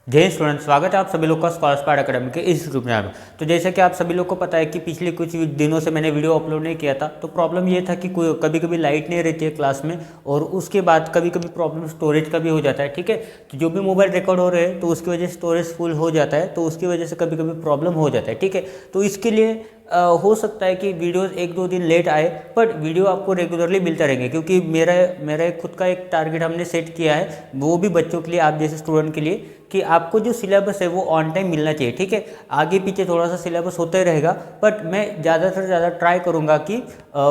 जय स्टूडेंट, स्वागत है आप सभी लोग का स्कॉलर स्पार्ट अकेडमी के इस यूट्यूब चैनल में। तो जैसे कि आप सभी लोग को पता है कि पिछले कुछ दिनों से मैंने वीडियो अपलोड नहीं किया था। तो प्रॉब्लम ये था कि कभी कभी लाइट नहीं रहती है क्लास में, और उसके बाद कभी कभी प्रॉब्लम स्टोरेज का भी हो जाता है। ठीक है, तो जो भी मोबाइल रिकॉर्ड हो रहे हैं तो उसकी वजह से स्टोरेज फुल हो जाता है, तो उसकी वजह से कभी कभी प्रॉब्लम हो जाता है। ठीक है, तो इसके लिए हो सकता है कि वीडियोस एक दो दिन लेट आए, बट वीडियो आपको रेगुलरली मिलता रहेंगे, क्योंकि मेरा खुद का एक टारगेट हमने सेट किया है, वो भी बच्चों के लिए, आप जैसे स्टूडेंट के लिए, कि आपको जो सिलेबस है वो ऑन टाइम मिलना चाहिए। ठीक है, आगे पीछे थोड़ा सा सिलेबस होता ही रहेगा, बट मैं ज़्यादा से ज़्यादा ट्राई करूँगा कि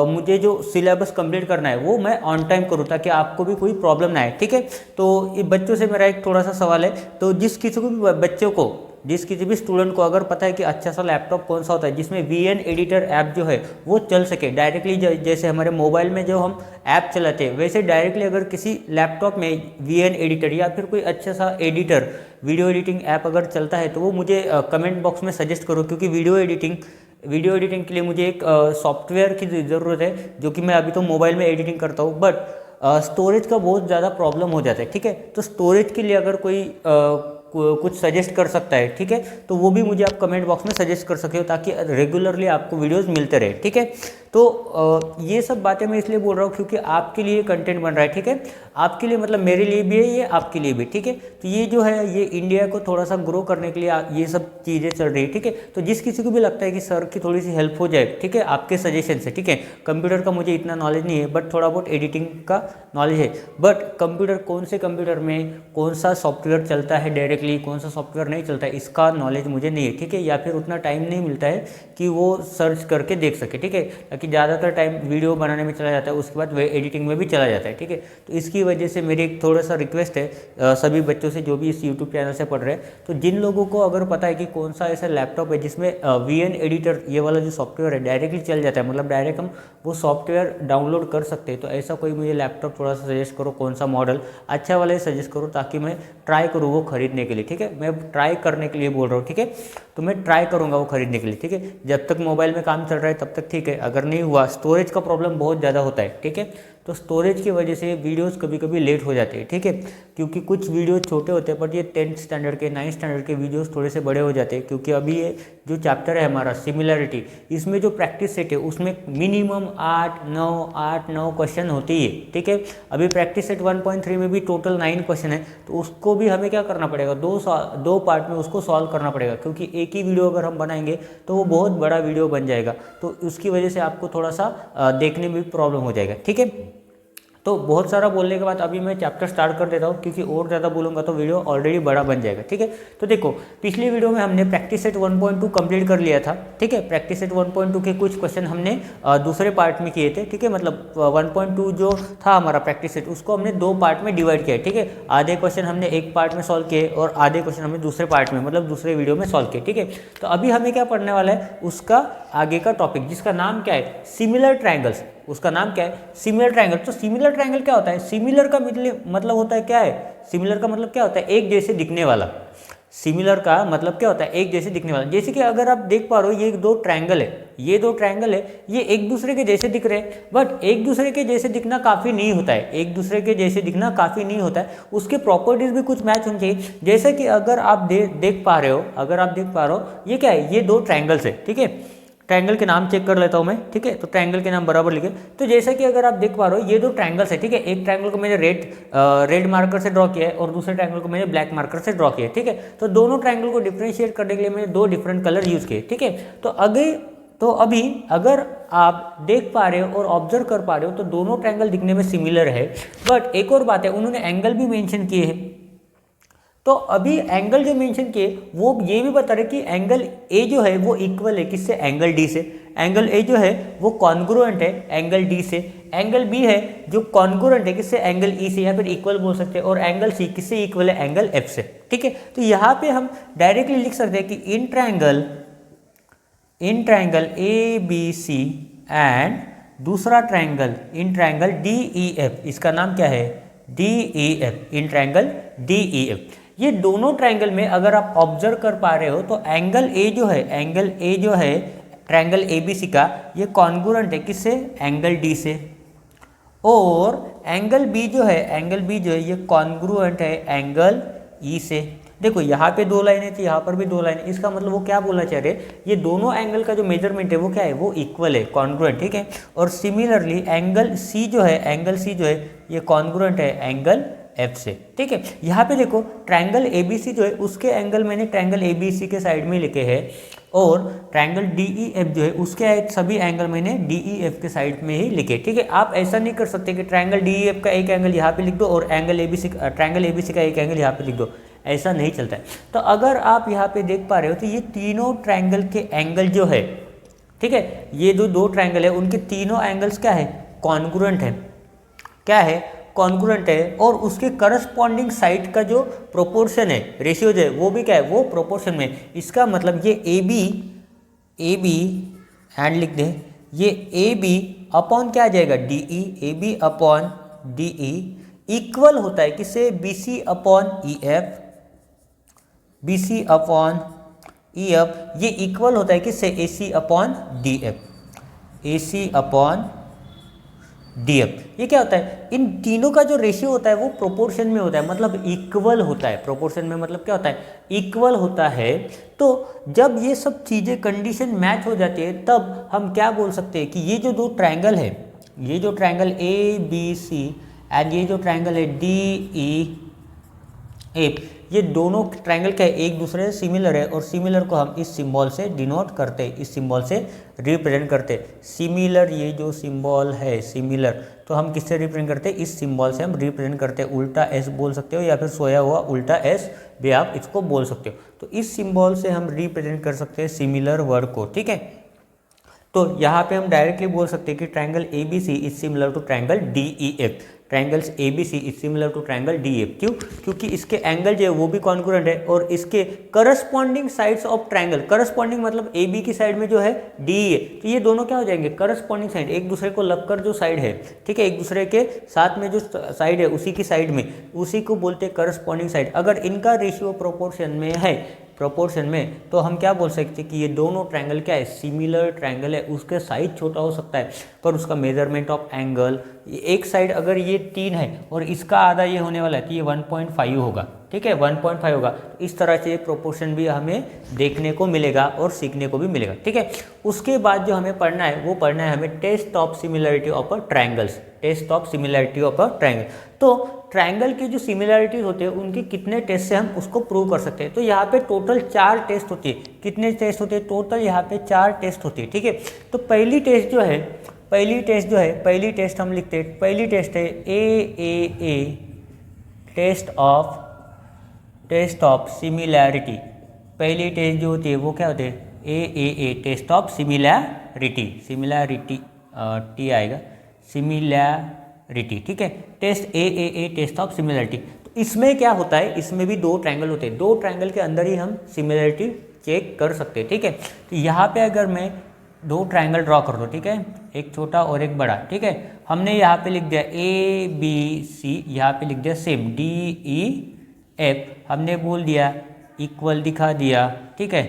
मुझे जो सिलेबस कंप्लीट करना है वो मैं ऑन टाइम करूँ, ताकि आपको भी कोई प्रॉब्लम ना आए। ठीक है, तो ये बच्चों से मेरा एक थोड़ा सा सवाल है, तो जिस किसी को भी बच्चों को, जिस किसी भी स्टूडेंट को अगर पता है कि अच्छा सा लैपटॉप कौन सा होता है जिसमें VN एडिटर ऐप जो है वो चल सके डायरेक्टली, जैसे हमारे मोबाइल में जो हम ऐप चलाते हैं वैसे डायरेक्टली अगर किसी लैपटॉप में VN एडिटर या फिर कोई अच्छा सा एडिटर, वीडियो एडिटिंग ऐप अगर चलता है, तो वो मुझे कमेंट बॉक्स में सजेस्ट करो, क्योंकि वीडियो एडिटिंग के लिए मुझे एक सॉफ्टवेयर की ज़रूरत है, जो कि मैं अभी तो मोबाइल में एडिटिंग करता हूँ, बट स्टोरेज का बहुत ज़्यादा प्रॉब्लम हो जाता है। ठीक है, तो स्टोरेज के लिए अगर कोई कुछ सजेस्ट कर सकता है, ठीक है, तो वो भी मुझे आप कमेंट बॉक्स में सजेस्ट कर सकते हो, ताकि रेगुलरली आपको वीडियोस मिलते रहे। ठीक है, तो ये सब बातें मैं इसलिए बोल रहा हूँ क्योंकि आपके लिए कंटेंट बन रहा है। ठीक है, आपके लिए मतलब मेरे लिए भी है, ये आपके लिए भी। ठीक है, तो ये जो है ये इंडिया को थोड़ा सा ग्रो करने के लिए ये सब चीज़ें चल रही है। ठीक है, तो जिस किसी को भी लगता है कि सर की थोड़ी सी हेल्प हो जाए, ठीक है, आपके सजेशन से, ठीक है, कंप्यूटर का मुझे इतना नॉलेज नहीं है, बट थोड़ा बहुत एडिटिंग का नॉलेज है, बट कंप्यूटर, कौन से कंप्यूटर में कौन सा सॉफ्टवेयर चलता है डायरेक्टली, कौन सा सॉफ्टवेयर नहीं चलता है, इसका नॉलेज मुझे नहीं है। ठीक है, या फिर उतना टाइम नहीं मिलता है कि वो सर्च करके देख सके। ठीक है, ताकि ज़्यादातर टाइम वीडियो बनाने में चला जाता है, उसके बाद वे एडिटिंग में भी चला जाता है। ठीक है, तो इसकी वजह से मेरी एक थोड़ा सा रिक्वेस्ट है सभी बच्चों से जो भी इस यूट्यूब चैनल से पढ़ रहे हैं, तो जिन लोगों को अगर पता है कि कौन सा ऐसा लैपटॉप है जिसमें VN एडिटर ये वाला जो सॉफ्टवेयर है डायरेक्टली चल जाता है, मतलब डायरेक्ट हम वो सॉफ्टवेयर डाउनलोड कर सकते हैं, तो ऐसा कोई मुझे लैपटॉप थोड़ा सा सजेस्ट करो, कौन सा मॉडल अच्छा वाला सजेस्ट करो, ताकि मैं ट्राई करूँ वो खरीदने के लिए। ठीक है, मैं ट्राई करने के लिए बोल रहा हूँ। ठीक है, तो मैं ट्राई करूँगा वो खरीदने के लिए। ठीक है, जब तक मोबाइल में काम चल रहा है तब तक ठीक है, अगर नहीं हुआ, स्टोरेज का प्रॉब्लम बहुत ज़्यादा होता है। ठीक है, तो स्टोरेज की वजह से वीडियोस कभी कभी लेट हो जाते हैं। ठीक है, क्योंकि कुछ वीडियो छोटे होते हैं, बट ये 10th स्टैंडर्ड के 9th स्टैंडर्ड के वीडियोस थोड़े से बड़े हो जाते हैं, क्योंकि अभी ये जो चैप्टर है हमारा सिमिलरिटी, इसमें जो प्रैक्टिस सेट है उसमें मिनिमम 8-9 क्वेश्चन होते ही है। ठीक है, अभी प्रैक्टिस सेट 1.3 में भी टोटल 9 क्वेश्चन है, तो उसको भी हमें क्या करना पड़ेगा, दो पार्ट में उसको सॉल्व करना पड़ेगा, क्योंकि एक ही वीडियो अगर हम बनाएंगे तो वो बहुत बड़ा वीडियो बन जाएगा, तो उसकी वजह से आपको थोड़ा सा देखने में भी प्रॉब्लम हो जाएगा। ठीक है, तो बहुत सारा बोलने के बाद अभी मैं चैप्टर स्टार्ट कर देता हूँ, क्योंकि और ज़्यादा बोलूँगा तो वीडियो ऑलरेडी बड़ा बन जाएगा। ठीक है, तो देखो, पिछली वीडियो में हमने प्रैक्टिस सेट 1.2 कंप्लीट कर लिया था। ठीक है, प्रैक्टिस सेट 1.2 के कुछ क्वेश्चन हमने दूसरे पार्ट में किए थे। ठीक है, मतलब 1.2 जो था हमारा प्रैक्टिस सेट, उसको हमने 2 पार्ट में डिवाइड किया है। ठीक है, आधे क्वेश्चन हमने एक पार्ट में सॉल्व किए और आधे क्वेश्चन हमने दूसरे पार्ट में, मतलब दूसरे वीडियो में सॉल्व किए। ठीक है, तो अभी हमें क्या पढ़ने वाला है, उसका आगे का टॉपिक, जिसका नाम क्या है, सिमिलर ट्रायंगल्स। उसका नाम क्या है, सिमिलर ट्रायंगल। तो सिमिलर ट्रायंगल क्या होता है, सिमिलर का मतलब होता है क्या है, सिमिलर का मतलब क्या होता है, एक जैसे दिखने वाला। सिमिलर का मतलब क्या होता है, एक जैसे दिखने वाला। जैसे कि अगर आप देख पा रहे हो, ये दो ट्रायंगल है, ये एक दूसरे के जैसे दिख रहे हैं, बट एक दूसरे के जैसे दिखना काफ़ी नहीं होता है, एक दूसरे के जैसे दिखना काफ़ी नहीं होता है, उसके प्रॉपर्टीज भी कुछ मैच होनी चाहिए। जैसे कि अगर आप देख पा रहे हो, ये क्या है, ये दो ट्रायंगल्स है। ठीक है, ट्रायंगल के नाम चेक कर लेता हूं मैं। ठीक है, तो ट्रायंगल के नाम बराबर लिखे। तो जैसा कि अगर आप देख पा रहे हो, ये दो ट्रायंगल्स है। ठीक है, एक ट्रायंगल को मैंने रेड मार्कर से ड्रॉ किया है और दूसरे ट्रायंगल को मैंने ब्लैक मार्कर से ड्रॉ किया है। ठीक है, तो दोनों ट्रायंगल को डिफ्रेंशिएट करने के लिए मैंने 2 डिफरेंट कलर यूज किए। ठीक है, तो अभी अगर आप देख पा रहे हो और ऑब्जर्व कर पा रहे हो, तो दोनों ट्रायंगल दिखने में सिमिलर है, बट एक और बात है, उन्होंने एंगल भी मेंशन किए हैं। तो अभी एंगल जो मेंशन किए वो ये भी बता रहे कि एंगल ए जो है वो इक्वल है किससे, एंगल डी से। एंगल ए जो है वो कॉन्ग्रुएंट है एंगल डी से। एंगल बी है जो कॉन्ग्रुएंट है किससे, एंगल ई से, या फिर इक्वल बोल सकते हैं। और एंगल सी किससे इक्वल है, एंगल एफ से। ठीक है, तो यहाँ पे हम डायरेक्टली लिख सकते हैं कि in triangle A B C and दूसरा triangle in triangle D E F, इसका नाम क्या है, D E F, in triangle D E F. ये दोनों ट्रायंगल में अगर आप ऑब्जर्व कर पा रहे हो, तो एंगल ए जो है ट्रायंगल एबीसी का, ये कॉन्ग्रुएंट है किससे, एंगल डी से। और एंगल बी जो है ये कॉन्ग्रुएंट है एंगल ई से। देखो यहाँ पे 2 लाइनें थी, यहाँ पर भी 2 लाइनें, इसका मतलब वो क्या बोलना चाह रहे हैं, ये दोनों एंगल का जो मेजरमेंट है वो क्या है, वो इक्वल है, कॉन्ग्रुएंट, ठीक है। और सिमिलरली एंगल सी जो है, एंगल सी जो है ये कॉन्ग्रुएंट है एंगल एफ से, ठीक है। यहाँ पे देखो ट्रायंगल एबीसी जो है उसके एंगल मैंने ट्रायंगल एबीसी के साइड में लिखे हैं, और ट्रायंगल डीईएफ जो है उसके सभी एंगल मैंने डीईएफ के साइड में ही लिखे, ठीक है। आप ऐसा नहीं कर सकते कि ट्रायंगल डीईएफ का एक एंगल यहाँ पे लिख दो और एंगल एबीसी, ट्रायंगल एबीसी का एक एंगल यहाँ पे लिख दो, ऐसा नहीं चलता है। तो अगर आप यहाँ पे देख पा रहे हो तो ये तीनों ट्रायंगल के एंगल जो है, ठीक है, ये जो 2 ट्रायंगल है उनके तीनों एंगल्स क्या है, कॉन्ग्रुएंट है, क्या है, कॉन्ग्रुएंट है। और उसके करस्पॉन्डिंग साइड का जो प्रोपोर्शन है, रेशियो जो है वो भी क्या है, वो प्रोपोर्शन में। इसका मतलब ये ए बी एंड लिख दें, ये ए बी अपॉन क्या आ जाएगा, D E, A B upon D E equal होता है किससे, B C upon E F, B C upon E F ये इक्वल होता है किससे, A C upon D F, A C upon D F. ये क्या होता है, इन तीनों का जो रेशियो होता है वो प्रोपोर्शन में होता है, मतलब इक्वल होता है। प्रोपोर्शन में मतलब क्या होता है, इक्वल होता है। तो जब ये सब चीज़ें कंडीशन मैच हो जाती है तब हम क्या बोल सकते हैं कि ये जो 2 ट्रायंगल है, ये जो triangle A B C and ये जो ट्रायंगल है डी ई एफ, ये दोनों ट्रायंगल क्या है, एक दूसरे से सिमिलर है, और सिमिलर को हम इस सिंबल से डिनोट करते हैं, इस सिंबल से रिप्रेजेंट करते हैं। सिमिलर, ये जो सिंबल है सिमिलर, तो हम किससे रिप्रेजेंट करते हैं, इस सिंबल से हम रिप्रेजेंट करते हैं। उल्टा एस बोल सकते हो या फिर सोया हुआ उल्टा एस भी आप इसको बोल सकते हो। तो इस सिंबल से हम रिप्रेजेंट कर सकते हैं सिमिलर वर्ड को, ठीक है। तो यहाँ पे हम डायरेक्टली बोल सकते हैं कि triangle A B C is similar to triangle D E F, triangles A B C is similar to triangle D F. क्यों, क्योंकि इसके एंगल जो है वो भी कॉन्ग्रुएंट है, और इसके corresponding sides of triangle, corresponding मतलब ए बी की साइड में जो है डी है, तो ये दोनों क्या हो जाएंगे, करस्पॉन्डिंग साइड, एक दूसरे को लगकर जो साइड है, ठीक है, एक दूसरे के साथ में जो साइड है उसी की साइड में, उसी को बोलते हैं करस्पॉन्डिंग साइड। अगर इनका रेशियो प्रोपोर्शन में है, प्रोपोर्शन में, तो हम क्या बोल सकते हैं कि ये दोनों ट्रायंगल क्या है, सिमिलर ट्रायंगल है। उसके साइज छोटा हो सकता है पर उसका मेजरमेंट ऑफ एंगल, एक साइड अगर ये 3 है और इसका आधा ये होने वाला है तो ये 1.5 होगा, ठीक है, 1.5 होगा। इस तरह से प्रोपोर्शन भी हमें देखने को मिलेगा और सीखने को भी मिलेगा, ठीक है। उसके बाद जो हमें पढ़ना है वो पढ़ना है हमें test of similarity of a triangles, test of similarity of a triangle. तो ट्रायंगल की जो सिमिलरिटीज होते हैं उनके कितने टेस्ट से हम उसको प्रूव कर सकते हैं। तो यहाँ पे टोटल 4 टेस्ट होती है। कितने टेस्ट होते हैं, टोटल यहाँ पे 4 टेस्ट होती है, ठीक है। तो पहली टेस्ट जो है, पहली टेस्ट हम लिखते हैं, पहली टेस्ट है ए टेस्ट ऑफ सिमिलैरिटी। पहली टेस्ट जो होती है वो क्या होती है, ए टेस्ट ऑफ सिमिलैरिटी, टी आएगा, सिमिलैरिटी, ठीक है। Test A test of similarity. तो इसमें क्या होता है, इसमें भी 2 ट्रायंगल होते हैं, 2 ट्रायंगल के अंदर ही हम सिमिलैरिटी चेक कर सकते हैं, ठीक है। तो यहाँ पे अगर मैं 2 ट्रायंगल ड्रॉ कर दो, ठीक है, एक छोटा और एक बड़ा, ठीक है। हमने यहाँ पे लिख दिया ए बी सी, यहाँ पे लिख दिया सेम डी ई एफ, हमने बोल दिया इक्वल दिखा दिया, ठीक है,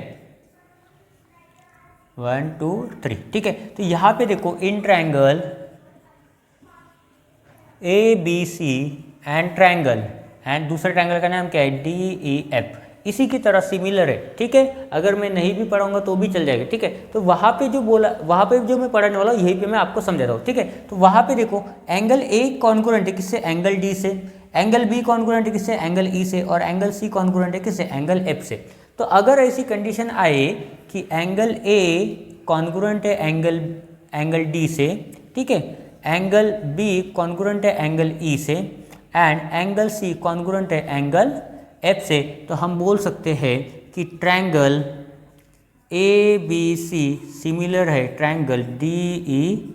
1 2 3, ठीक है। तो यहाँ पे देखो in triangle A B C and triangle, and दूसरे ट्रायंगल का नाम क्या है, डी ई एफ, इसी की तरह सिमिलर है, ठीक है। अगर मैं नहीं भी पढ़ाऊंगा तो भी चल जाएगा, ठीक है। तो वहाँ पे जो बोला, वहाँ पे जो मैं पढ़ाने वाला हूँ यहीं पे मैं आपको समझा रहा हूँ, ठीक है। तो वहाँ पे देखो एंगल ए कॉन्ग्रुएंट है किससे, एंगल डी से, एंगल बी कॉन्ग्रुएंट है किससे, एंगल ई से, और एंगल सी कॉन्ग्रुएंट है किससे, एंगल एफ से। तो अगर ऐसी कंडीशन आए कि एंगल ए कॉन्ग्रुएंट है एंगल डी से, ठीक है, एंगल बी कॉन्ग्रुएंट है एंगल ई से, एंड एंगल सी कॉन्ग्रुएंट है एंगल एफ से, तो हम बोल सकते हैं कि triangle A B C similar है ट्रायंगल डी ई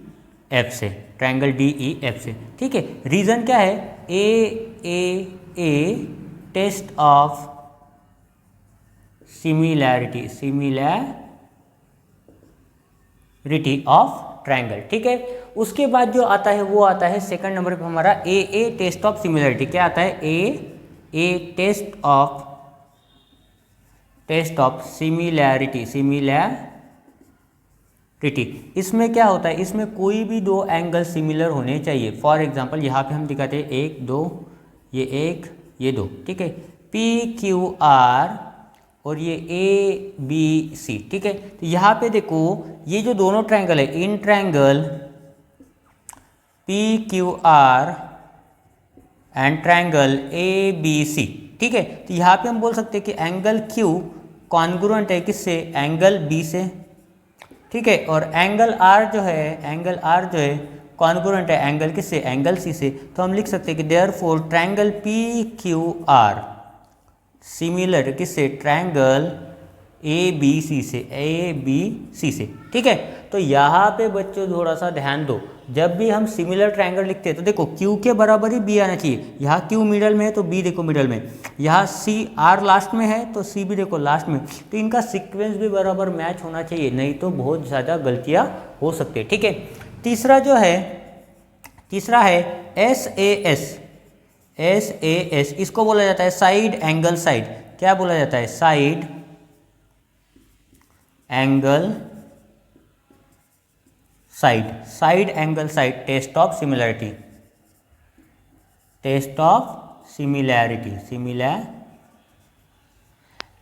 एफ से, ट्रायंगल डी ई एफ से, ठीक है। रीजन क्या है, ए test of similarity of triangle, ठीक है। उसके बाद जो आता है वो आता है सेकंड नंबर पे हमारा ए टेस्ट ऑफ सिमिलैरिटी। क्या आता है, ए टेस्ट ऑफ सिमिलैरिटी। इसमें क्या होता है, इसमें कोई भी 2 एंगल सिमिलर होने चाहिए। फॉर एग्जांपल यहाँ पे हम दिखाते हैं 1 2, ये 1 ये 2, ठीक है। पी क्यू आर और ये ए बी सी, ठीक है। तो यहाँ पे देखो ये जो दोनों ट्रायंगल है, in triangle P Q R and triangle A B C, ठीक है। तो यहाँ पे हम बोल सकते हैं कि एंगल क्यू कॉन्ग्रुएंट है किससे, एंगल बी से, ठीक है। और एंगल आर जो है कॉन्ग्रुएंट है एंगल किससे, एंगल सी से। तो हम लिख सकते हैं कि therefore triangle P Q R similar किससे, ट्रायंगल ए बी सी से, ठीक है। तो यहाँ पे बच्चों थोड़ा सा ध्यान दो, जब भी हम सिमिलर ट्रायंगल लिखते हैं तो देखो क्यू के बराबर ही बी आना चाहिए। यहाँ क्यू मिडल में है तो बी देखो मिडल में, यहाँ सी आर लास्ट में है तो सी भी देखो लास्ट में। तो इनका सीक्वेंस भी बराबर मैच होना चाहिए, नहीं तो बहुत ज़्यादा गलतियाँ हो सकती है, ठीक है। तीसरा है एस ए एस, इसको बोला जाता है साइड एंगल साइड। क्या बोला जाता है, side angle angle side, test of similarity.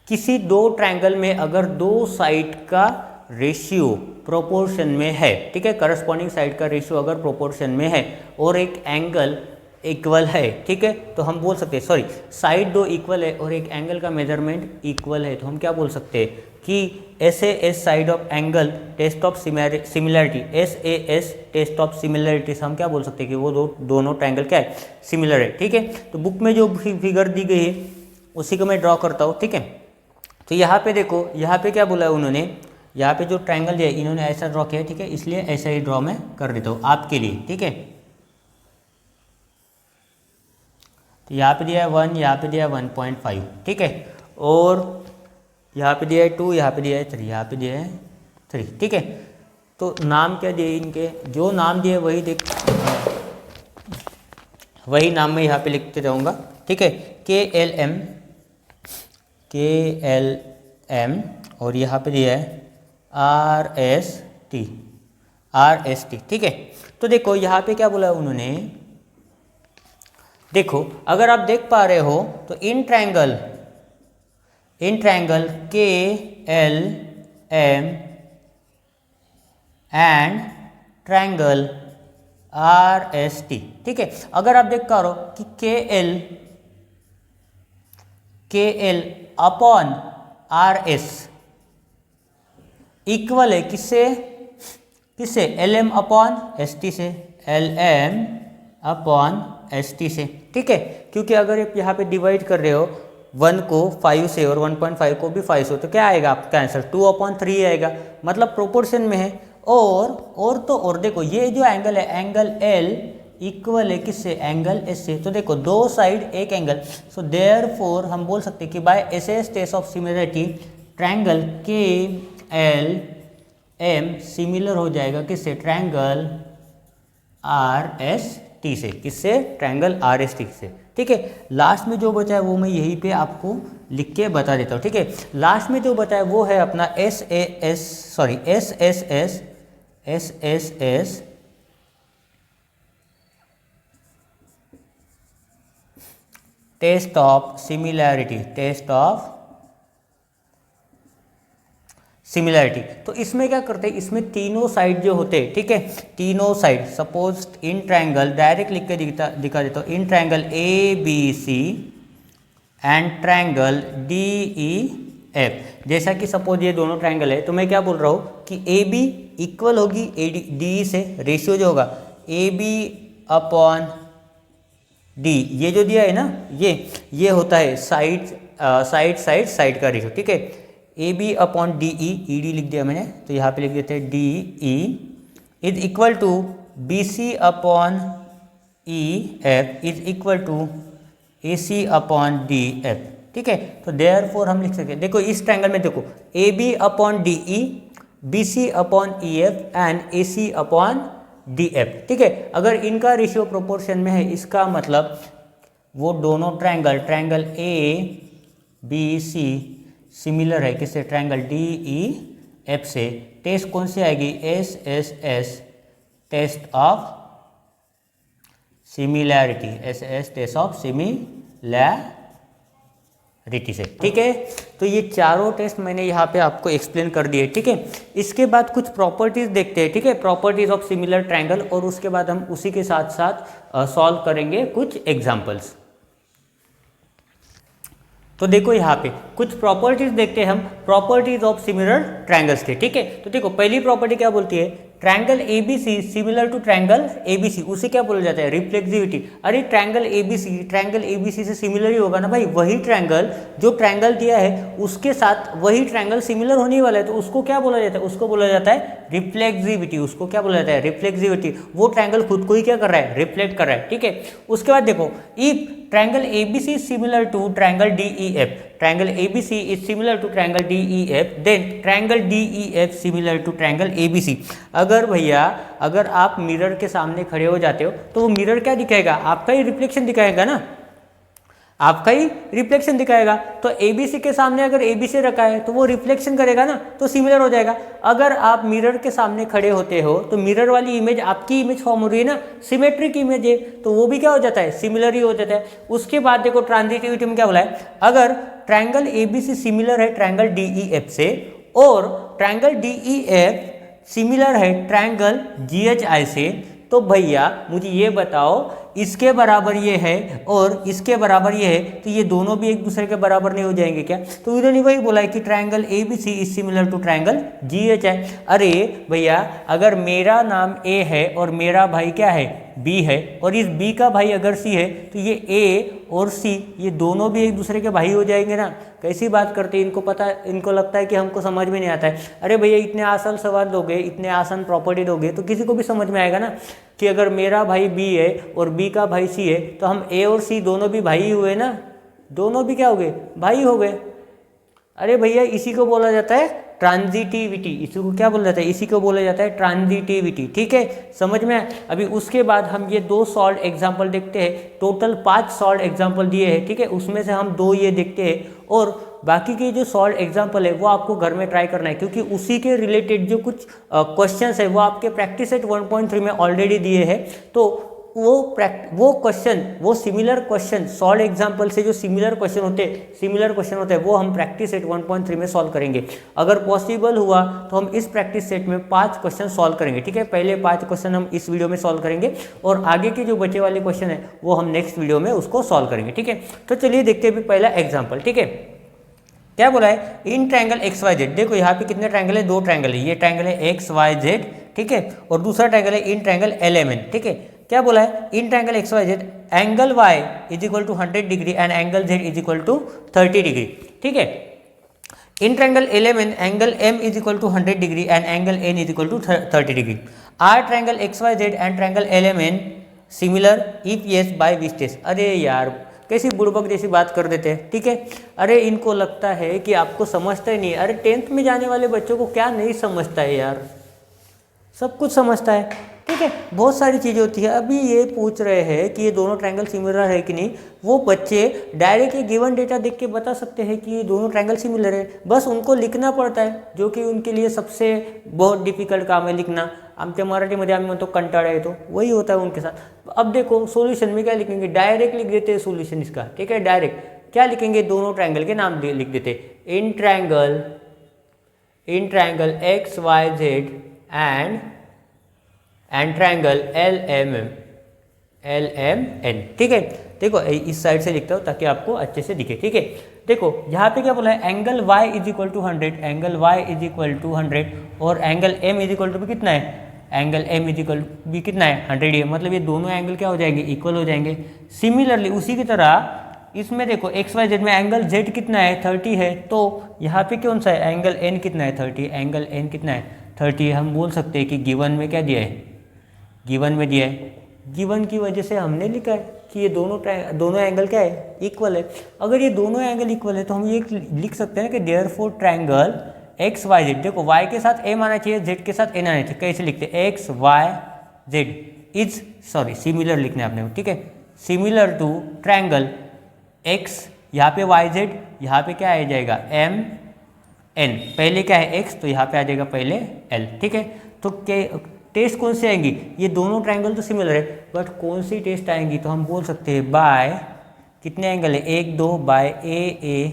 किसी दो ट्रायंगल में अगर दो साइड का रेशियो प्रोपोर्शन में है, ठीक है, करस्पॉन्डिंग साइड का रेशियो अगर प्रोपोर्शन में है और एक एंगल इक्वल है, ठीक है, तो हम बोल सकते हैं साइड दो इक्वल है और एक एंगल का मेजरमेंट इक्वल है, तो हम क्या बोल सकते हैं कि S side of angle test of similarity, S test of similarity से हम क्या बोल सकते हैं कि वो दोनों ट्रायंगल क्या है, सिमिलर है, ठीक है। तो बुक में जो फिगर दी गई है उसी को मैं ड्रॉ करता हूँ, ठीक है। तो यहाँ पे देखो, यहाँ पे क्या बोला है उन्होंने, यहाँ पे जो ट्रायंगल दिया इन्होंने ऐसा ड्रॉ किया, ठीक है, इसलिए ऐसा ही ड्रॉ मैं कर देता हूँ आपके लिए, ठीक है। तो यहाँ पे दिया है 1, यहाँ पे दिया है 1.5, ठीक है, और यहाँ पे दिया है 2, यहाँ पे दिया है 3, यहाँ पे दिया है 3, ठीक है। तो नाम क्या दिए इनके, जो नाम दिए वही नाम मैं यहाँ पे लिखते रहूँगा, ठीक है। KLM और यहाँ पे दिया है RST, ठीक है। तो देखो यहाँ पे क्या बोला है उन्होंने, देखो अगर आप देख पा रहे हो तो in triangle KLM and triangle RST, ठीक है। अगर आप देख पा रहे हो कि KL अपॉन RS इक्वल है किससे LM अपॉन ST से, LM अपॉन ST से, ठीक है। क्योंकि अगर आप यहाँ पे डिवाइड कर रहे हो 1 को 5 से और 1.5 को भी 5 से, तो क्या आएगा आपका आंसर 2/3 आएगा, मतलब प्रोपोर्शन में है। और देखो ये जो एंगल है, एंगल L इक्वल है किससे, एंगल S से। तो देखो दो साइड एक एंगल, सो देयरफॉर हम बोल सकते हैं कि by SS test of similarity triangle KLM similar हो जाएगा किससे, ट्रायंगल RST से, किससे, ट्रायंगल RST से, ठीक है। लास्ट में जो बचा है वो मैं यहीं पे आपको लिख के बता देता हूँ, ठीक है। लास्ट में जो बचा है वो है अपना SSS टेस्ट ऑफ सिमिलैरिटी। तो इसमें क्या करते हैं, इसमें तीनों साइड जो होते हैं, ठीक है, तीनों side suppose in triangle direct लिख के दिखा देता हूँ, in triangle ABC and triangle DEF। जैसा कि सपोज ये दोनों ट्रायंगल है तो मैं क्या बोल रहा हूँ कि AB इक्वल होगी DE से, रेशियो जो होगा AB अपॉन D, ये जो दिया है ना, ये होता है साइड का रेशियो, ठीक है। AB अपॉन DE, ED लिख दिया मैंने, तो यहाँ पे लिख देते हैं DE is equal to BC upon EF is equal to AC upon DF, ठीक है। तो देयरफॉर हम लिख सकते हैं, देखो इस ट्रायंगल में देखो AB upon DE, BC upon EF and AC upon DF, ठीक है। अगर इनका रेशियो प्रोपोर्शन में है, इसका मतलब वो दोनों ट्रायंगल ABC सिमिलर है किससे, ट्रायंगल DEF से। टेस्ट कौन सी आएगी, SSS test of similarity, SS test of similarity, रीति से, ठीक है। तो ये चारों टेस्ट मैंने यहाँ पे आपको एक्सप्लेन कर दिए, ठीक है। इसके बाद कुछ प्रॉपर्टीज देखते हैं, ठीक है, प्रॉपर्टीज ऑफ सिमिलर ट्रायंगल, और उसके बाद हम उसी के साथ साथ सॉल्व करेंगे कुछ एग्जांपल्स। तो देखो यहाँ पे कुछ प्रॉपर्टीज देखते हैं हम, प्रॉपर्टीज ऑफ सिमिलर ट्रायंगल्स के, ठीक है। तो देखो पहली प्रॉपर्टी क्या बोलती है, triangle ABC similar to triangle ABC, उसे क्या बोला जाता है, रिफ्लेक्सिविटी। अरे ट्रायंगल ABC से सिमिलर ही होगा ना भाई, वही ट्रायंगल जो ट्रायंगल दिया है उसके साथ वही ट्रायंगल सिमिलर होने वाला है, तो उसको क्या बोला जाता है, उसको बोला जाता है रिफ्लेक्सिविटी, उसको क्या बोला जाता है, रिफ्लेक्सिविटी। वो ट्रायंगल खुद को ही क्या कर रहा है, रिफ्लेक्ट कर रहा है, ठीक है। उसके बाद देखो if triangle ABC is similar to triangle DEF, triangle ABC is similar to triangle DEF, then triangle DEF similar to triangle ABC। अगर भैया अगर आप मिरर के सामने खड़े हो जाते हो तो वो मिरर क्या दिखाएगा, आपका ही रिफ्लेक्शन दिखाएगा ना, आपका ही रिफ्लेक्शन दिखाएगा। तो ABC के सामने अगर ABC रखा है तो वो रिफ्लेक्शन करेगा ना, तो सिमिलर हो जाएगा। अगर आप मिरर के सामने खड़े होते हो तो मिरर वाली इमेज आपकी इमेज फॉर्म हो रही है ना, सिमेट्रिक इमेज है, तो वो भी क्या हो जाता है, सिमिलर ही हो जाता है। उसके बाद देखो ट्रांजिटिविटी में क्या बोला है, अगर ट्रायंगल ABC सिमिलर है ट्रायंगल DEF से और ट्रायंगल DEF सिमिलर है ट्रायंगल GHI से, तो भैया मुझे ये बताओ इसके बराबर ये है और इसके बराबर ये है, तो ये दोनों भी एक दूसरे के बराबर नहीं हो जाएंगे क्या। तो इन्होंने वही बोला है कि triangle ABC is similar to triangle GHI। अरे भैया अगर मेरा नाम A है और मेरा भाई क्या है, B है, और इस B का भाई अगर C है, तो ये A और C ये दोनों भी एक दूसरे के भाई हो जाएंगे ना। कैसी बात करते हैं, इनको पता है, इनको लगता है कि हमको समझ में नहीं आता है। अरे भैया इतने आसान सवाल दोगे, इतने आसान प्रॉपर्टी दोगे तो किसी को भी समझ में आएगा ना कि अगर मेरा भाई B है और B का भाई C है, तो हम A और C दोनों भी भाई हुए ना, दोनों भी क्या हो गए, भाई हो गए। अरे भैया इसी को बोला जाता है ट्रांजिटिविटी, इसी को क्या बोला जाता है, इसी को बोला जाता है ट्रांजिटिविटी, ठीक है, समझ में। अभी उसके बाद हम ये 2 सॉल्व एग्जाम्पल देखते हैं, टोटल 5 सॉल्व एग्जाम्पल दिए हैं, ठीक है, उसमें से हम 2 ये देखते हैं और बाकी के जो सॉल्व एग्जाम्पल है वो आपको घर में ट्राई करना है, क्योंकि उसी के रिलेटेड जो कुछ क्वेश्चंस है वो आपके प्रैक्टिस सेट 1.3 में ऑलरेडी दिए हैं। तो वो क्वेश्चन, वो सिमिलर क्वेश्चन सॉल्व एग्जाम्पल से जो सिमिलर क्वेश्चन होते हैं वो हम प्रैक्टिस सेट 1.3 में सॉल्व करेंगे। अगर पॉसिबल हुआ तो हम इस प्रैक्टिस सेट में 5 क्वेश्चन सॉल्व करेंगे, ठीक है। पहले 5 क्वेश्चन हम इस वीडियो में सॉल्व करेंगे और आगे के जो बचे वाले क्वेश्चन है वो हम नेक्स्ट वीडियो में उसको सॉल्व करेंगे, ठीक है। तो चलिए देखते हैं पहला एग्जाम्पल, ठीक है। क्या बोला है, इन ट्रायंगल XYZ, देखो यहाँ पे कितने ट्रायंगल है, 2 ट्रायंगल है, ये ट्रायंगल है XYZ, ठीक है, और दूसरा ट्रायंगल है इन ट्रायंगल LMN, ठीक है। क्या बोला है, in triangle XYZ angle Y is equal to 100 degree and angle Z is equal to 30 degree, ठीक है। In triangle LMN angle M is equal to 100 degree and angle N is equal to 30 degree. Are triangle XYZ and triangle LMN similar if yes by which test. अरे यार कैसी बुड़बक जैसी बात कर देते हैं, ठीक है। अरे इनको लगता है कि आपको समझता ही नहीं है। अरे 10th में जाने वाले बच्चों को क्या नहीं समझता है यार, सब कुछ समझता है, ठीक है, बहुत सारी चीज़ें होती है। अभी ये पूछ रहे हैं कि ये दोनों ट्रायंगल सिमिलर है कि नहीं, वो बच्चे डायरेक्ट ये गिवन डेटा देख के बता सकते हैं कि ये दोनों ट्रायंगल सिमिलर है, बस उनको लिखना पड़ता है, जो कि उनके लिए सबसे बहुत डिफिकल्ट काम है लिखना। आमच्या मराठीमध्ये आम्ही म्हणतो कंटाळा येतो, वही होता है उनके साथ। अब देखो सोल्यूशन में क्या लिखेंगे, डायरेक्ट लिख देते हैं सोल्यूशन इसका, ठीक है। डायरेक्ट क्या लिखेंगे, दोनों ट्रायंगल के नाम लिख देते, इन triangle XYZ and triangle LMN, ठीक है। देखो इस साइड से लिखता हूँ ताकि आपको अच्छे से दिखे, ठीक है। देखो यहाँ पे क्या बोला है, angle Y is equal to 100 और angle M is equal to भी कितना है, एंगल M इज इक्वल भी कितना है 100 है, मतलब ये दोनों एंगल क्या हो जाएंगे, इक्वल हो जाएंगे। सिमिलरली उसी की तरह इसमें देखो XYZ में एंगल Z कितना है 30 है, तो यहाँ पे कौन सा है, एंगल N कितना है 30, एंगल N कितना है 30 है। हम बोल सकते हैं कि गिवन में क्या दिया है, गिवन में दिया है, गिवन की वजह से हमने लिखा है कि ये दोनों एंगल क्या है, इक्वल है। अगर ये दोनों एंगल इक्वल है तो हम ये लिख सकते हैं कि देयरफॉर ट्रायंगल XYZ, देखो Y के साथ M आना चाहिए, Z के साथ N आना चाहिए, कैसे लिखते हैं, XYZ इज सिमिलर लिखना है आपने, ठीक है, सिमिलर टू ट्रायंगल X, यहाँ पे YZ, यहाँ पे क्या आ जाएगा MN, पहले क्या है X तो यहाँ पे आ जाएगा पहले L, ठीक है। तो टेस्ट कौन सी आएंगी, ये दोनों ट्रायंगल तो सिमिलर है, बट कौन सी टेस्ट आएंगी, तो हम बोल सकते हैं बाय कितने एंगल है, 1 2 by a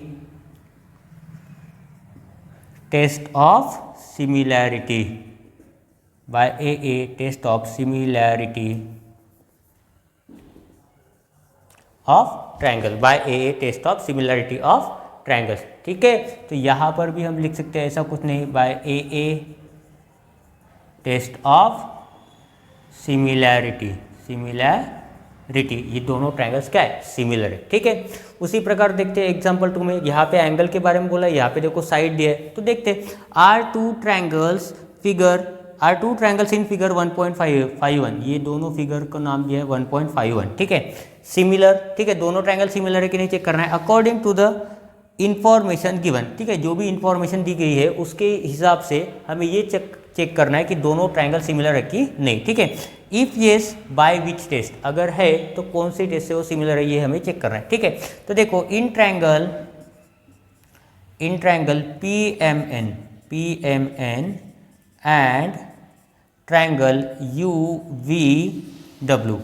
test of similarity, by a test of similarity of triangle, by a test of similarity of triangles. ठीक है, तो यहाँ पर भी हम लिख सकते हैं ऐसा कुछ नहीं, by a test of similarity, ये दोनों ट्रायंगल्स क्या है, सिमिलर है। ठीक है, उसी प्रकार देखते हैं एग्जांपल 2 में, यहाँ पे एंगल के बारे में बोला है, यहाँ पे देखो साइड दिया है, तो देखते हैं are two triangles in figure 1.51, ये दोनों फिगर का नाम दिया है 1.51। ठीक है, सिमिलर, ठीक है, दोनों ट्रायंगल सिमिलर है कि नहीं चेक करना है according to the information given. ठीक है, जो भी इंफॉर्मेशन दी गई है उसके हिसाब से हमें ये चेक करना है कि दोनों ट्रायंगल सिमिलर है कि नहीं। ठीक है, if yes by which test, अगर है तो कौन से टेस्ट से वो सिमिलर है, ये हमें चेक करना है। ठीक है, तो देखो in triangle PMN and triangle UVW।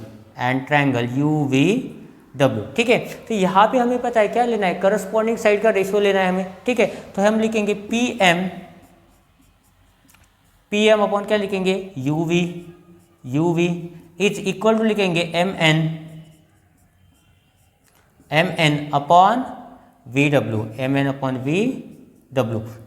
ठीक है, तो यहाँ पे हमें पता है क्या लेना है, करस्पॉन्डिंग साइड का रेशियो लेना है हमें। ठीक है, तो हम लिखेंगे PM अपॉन क्या लिखेंगे, UV इज इक्वल टू लिखेंगे MN अपॉन VW।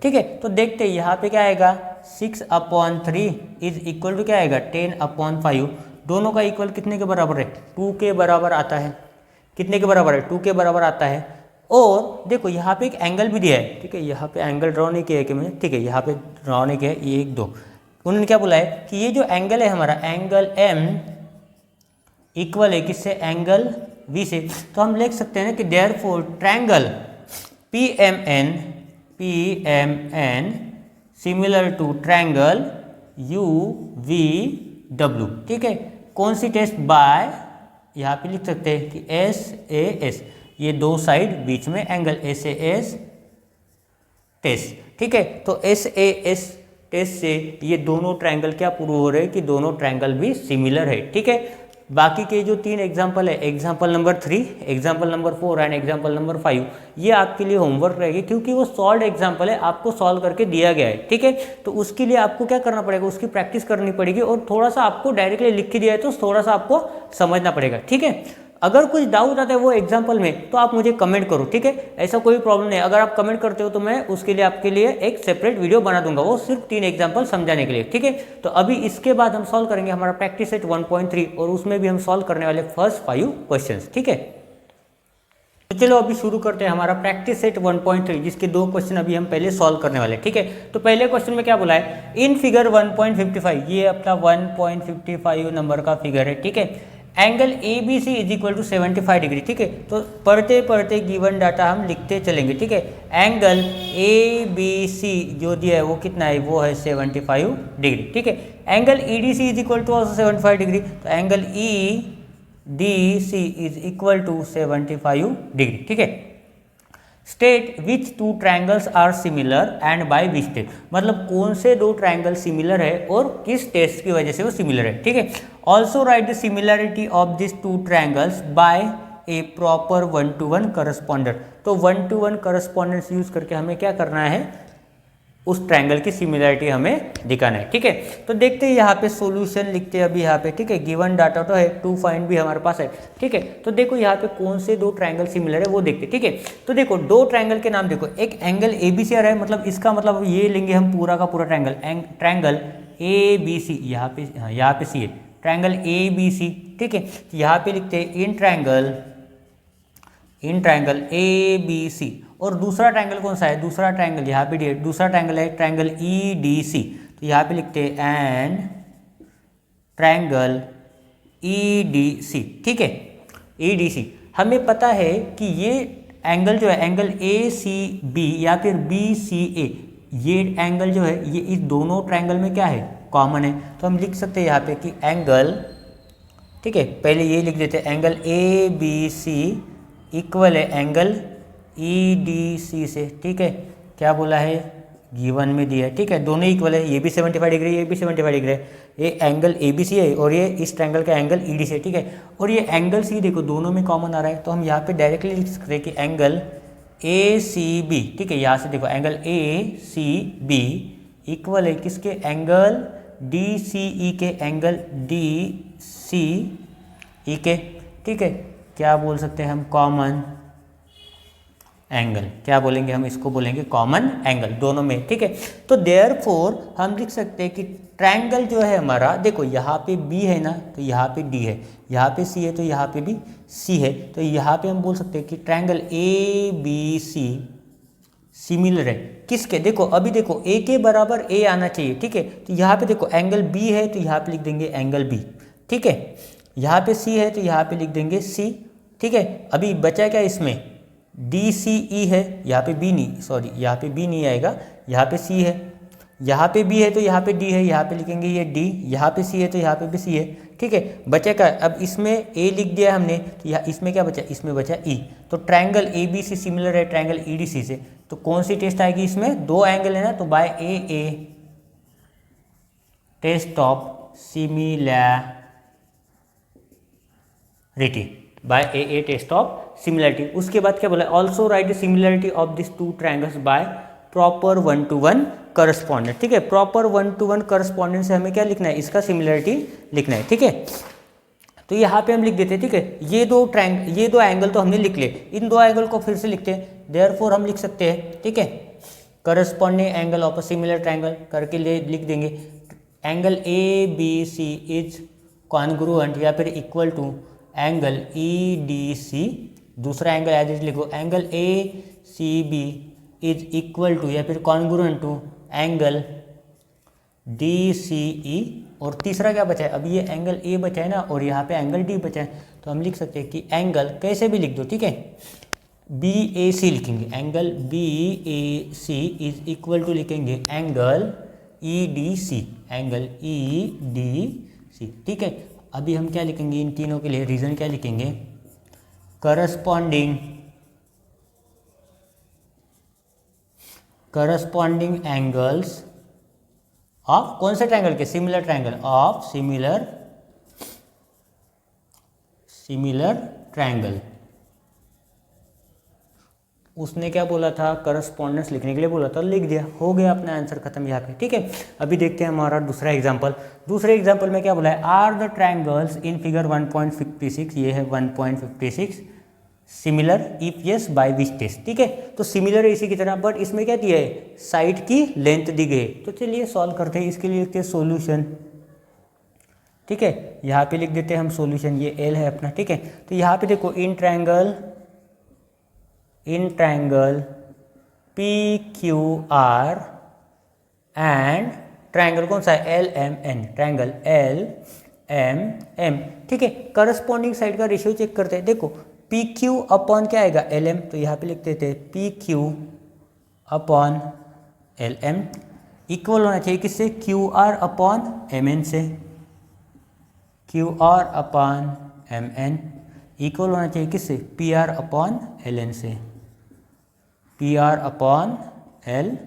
ठीक है, तो देखते हैं यहाँ पे क्या आएगा, 6/3 इज इक्वल टू क्या आएगा, 10/5। दोनों का इक्वल कितने के बराबर है, 2 के बराबर आता है। कितने के बराबर है, 2 के बराबर आता है। और देखो यहाँ पे एक एंगल भी दिया है। ठीक है, यहाँ पे एंगल ड्रॉ नहीं किया है कि मैंने, ठीक है, यहाँ पे ड्रॉ नहीं किया है, 1 2। उन्होंने क्या बोला है कि ये जो एंगल है हमारा, एंगल M इक्वल है किससे, एंगल V से। तो हम लिख सकते हैं ना कि therefore triangle PMN similar to triangle UVW। ठीक है, कौन सी टेस्ट, बाय, यहाँ पे लिख सकते हैं कि SAS, ये दो साइड बीच में एंगल SAS टेस्ट। ठीक है, तो SAS टेस्ट से ये दोनों ट्रायंगल क्या प्रूव हो रहे हैं कि दोनों ट्रायंगल भी सिमिलर है। ठीक है, बाकी के जो 3 एग्जाम्पल है, example number 3, example number 4 and example number 5, ये आपके लिए होमवर्क रहेगी क्योंकि वो सॉल्व एग्जाम्पल है, आपको सॉल्व करके दिया गया है। ठीक है, तो उसके लिए आपको क्या करना पड़ेगा, उसकी प्रैक्टिस करनी पड़ेगी और थोड़ा सा आपको डायरेक्टली लिख के दिया है तो थोड़ा सा आपको समझना पड़ेगा। ठीक है, अगर कुछ डाउट आता है वो एग्जाम्पल में तो आप मुझे कमेंट करो। ठीक है, ऐसा कोई प्रॉब्लम नहीं, अगर आप कमेंट करते हो तो मैं उसके लिए आपके लिए एक सेपरेट वीडियो बना दूंगा, वो सिर्फ 3 एग्जाम्पल समझाने के लिए। ठीक है, तो अभी इसके बाद हम सॉल्व करेंगे हमारा प्रैक्टिस सेट 1.3 और उसमें भी हम सॉल्व करने वाले फर्स्ट 5 क्वेश्चंस। ठीक है, तो चलो अभी शुरू करते हैं हमारा प्रैक्टिस सेट 1.3, जिसके 2 क्वेश्चन अभी हम पहले सॉल्व करने वाले हैं। ठीक है, तो पहले क्वेश्चन में क्या बोला है, इन फिगर 1.55, ये अपना 1.55 नंबर का फिगर है। ठीक है, angle ABC is equal to 75 degree. ठीक है, तो पढ़ते पढ़ते गिवन डाटा हम लिखते चलेंगे। ठीक है, एंगल ABC जो दिया है वो कितना है, वो है 75 डिग्री। ठीक है, angle EDC is equal to also 75 degree, तो angle EDC is equal to 75 degree. ठीक है, state which 2 triangles are similar and by which test, मतलब कौन से 2 ट्रायंगल सिमिलर है और किस टेस्ट की वजह से वो सिमिलर है। ठीक है, also write the similarity of this 2 triangles by a proper 1-to-1 correspondence. तो 1-to-1 करस्पॉन्डेंस यूज करके हमें क्या करना है, उस ट्रायंगल की सिमिलैरिटी हमें दिखाना है। ठीक है, तो देखते हैं यहाँ पे सॉल्यूशन लिखते हैं अभी यहाँ पे। ठीक है, गिवन डाटा तो है, 2 फाइंड भी हमारे पास है। ठीक है, तो देखो यहाँ पे कौन से 2 ट्रायंगल सिमिलर है वो देखते हैं। ठीक है, तो देखो 2 ट्रायंगल के नाम देखो, एक एंगल ABC है, मतलब इसका मतलब ये लेंगे हम पूरा का पूरा ट्रायंगल ABC, यहाँ पे, हाँ यहाँ पे सी है, ट्रायंगल ABC। ठीक है, यहाँ पे लिखते हैं इन ट्रायंगल ABC। और दूसरा ट्रायंगल कौन सा है, दूसरा ट्रायंगल यहाँ पे दूसरा ट्रायंगल है ट्रायंगल EDC, तो यहाँ पे लिखते हैं एंड ट्रायंगल EDC। ठीक है, EDC हमें पता है कि ये एंगल जो है, एंगल ACB या फिर BCA, ये एंगल जो है ये इस दोनों ट्रायंगल में क्या है, कॉमन है। तो हम लिख सकते हैं यहाँ पे कि एंगल, ठीक है, पहले ये लिख देते हैं, एंगल ABC इक्वल है एंगल EDC से। ठीक है, क्या बोला है, गिवन में दिया है, ठीक है, दोनों इक्वल है, ये भी 75 डिग्री ये भी 75 डिग्री है, ये एंगल ए बी सी है और ये इस ट्रायंगल का एंगल ई डी सी है, ठीक है, और ये एंगल सी देखो दोनों में कॉमन आ रहा है, तो हम यहाँ पे डायरेक्टली लिख सकते हैं कि एंगल ए सी बी, ठीक है, यहाँ से देखो angle A C B equal है किसके, एंगल डी सी ई के, एंगल डी सी ई के, ठीक है, क्या बोल सकते हैं हम, कॉमन एंगल, क्या बोलेंगे हम इसको, बोलेंगे कॉमन एंगल दोनों में, ठीक है। तो देयरफॉर हम लिख सकते हैं कि ट्रायंगल जो है हमारा, देखो यहाँ पे बी है ना तो यहाँ पे डी है, यहाँ पे सी है तो यहाँ पे भी सी है, तो यहाँ पे हम बोल सकते हैं कि triangle A B C similar है किसके, देखो अभी देखो ए के बराबर ए आना चाहिए, ठीक है, तो यहाँ पे देखो एंगल बी है तो यहाँ पे लिख देंगे एंगल बी, ठीक है, यहाँ पे सी है तो यहाँ पे लिख देंगे सी, ठीक है। अभी बचा क्या इसमें, डी सी ई है, यहाँ पे बी नहीं, सॉरी यहाँ पे बी नहीं आएगा, यहाँ पे सी है, यहाँ पे बी है तो यहाँ पे डी है, यहाँ पे लिखेंगे ये डी, यहाँ पे सी है तो यहाँ पे भी सी है, ठीक है, बचा क्या, अब इसमें ए लिख दिया हमने तो यहाँ इसमें क्या बचा, इसमें बचा ई, तो triangle A B C similar है ट्रायंगल ई डी सी से, तो कौन सी टेस्ट आएगी इसमें, दो एंगल है ना, तो by a test of similarity, by a test of similarity. उसके बाद क्या बोला, also write the similarity of this two triangles by proper 1-to-1 correspondent, ठीक है, प्रॉपर 1-to-1 करस्पॉन्डेंट से हमें क्या लिखना है, इसका सिमिलरिटी लिखना है, ठीक है। तो यहाँ पे हम लिख देते हैं, ठीक है, ये दो एंगल तो हमने लिख लिए, इन दो एंगल को फिर से लिखते हैं, देयरफॉर हम लिख सकते हैं, ठीक है, corresponding angle of a similar triangle करके लिख देंगे, angle A B C is congruent या फिर equal to angle E D C, दूसरा एंगल एज इट लिखो, angle A C B is equal to या फिर congruent to angle D C E, और तीसरा क्या बचा है, अभी ये एंगल ए बचा है ना और यहाँ पे एंगल डी बचा है, तो हम लिख सकते हैं कि एंगल कैसे भी लिख दो, ठीक है, बी ए सी लिखेंगे, angle B A C is equal to लिखेंगे angle E D C, angle E D C, ठीक है। अभी हम क्या लिखेंगे इन तीनों के लिए, रीजन क्या लिखेंगे, करस्पॉन्डिंग एंगल्स ऑफ कौन से ट्रायंगल के, similar triangle of similar triangle, उसने क्या बोला था, करस्पॉन्डेंस लिखने के लिए बोला था, लिख दिया, हो गया अपना आंसर खत्म यहाँ पे, ठीक है। अभी देखते हैं हमारा दूसरा एग्जांपल, दूसरे एग्जांपल में क्या बोला है, are the triangles in figure 1.56, ये है 1.56 similar if yes by which test, ठीक है, तो सिमिलर है इसी की तरह, बट इसमें क्या दिया है, साइड की लेंथ दी गई है, तो चलिए सॉल्व करते हैं, इसके लिए लिखते हैं सोल्यूशन, ठीक है, यहाँ पे लिख देते हैं हम सोल्यूशन, ये एल है अपना, ठीक है, तो यहाँ पे देखो in triangle P Q R and triangle कौन सा है, L M N, triangle L M M, ठीक है, करस्पॉन्डिंग साइड का रेशियो चेक करते हैं, देखो पी क्यू अपॉन क्या आएगा, एल एम, तो यहाँ पे लिखते थे P Q upon L M equal होना चाहिए किससे, Q R upon M N से, Q R upon M N equal होना चाहिए किससे, P R upon L N से, P R upon L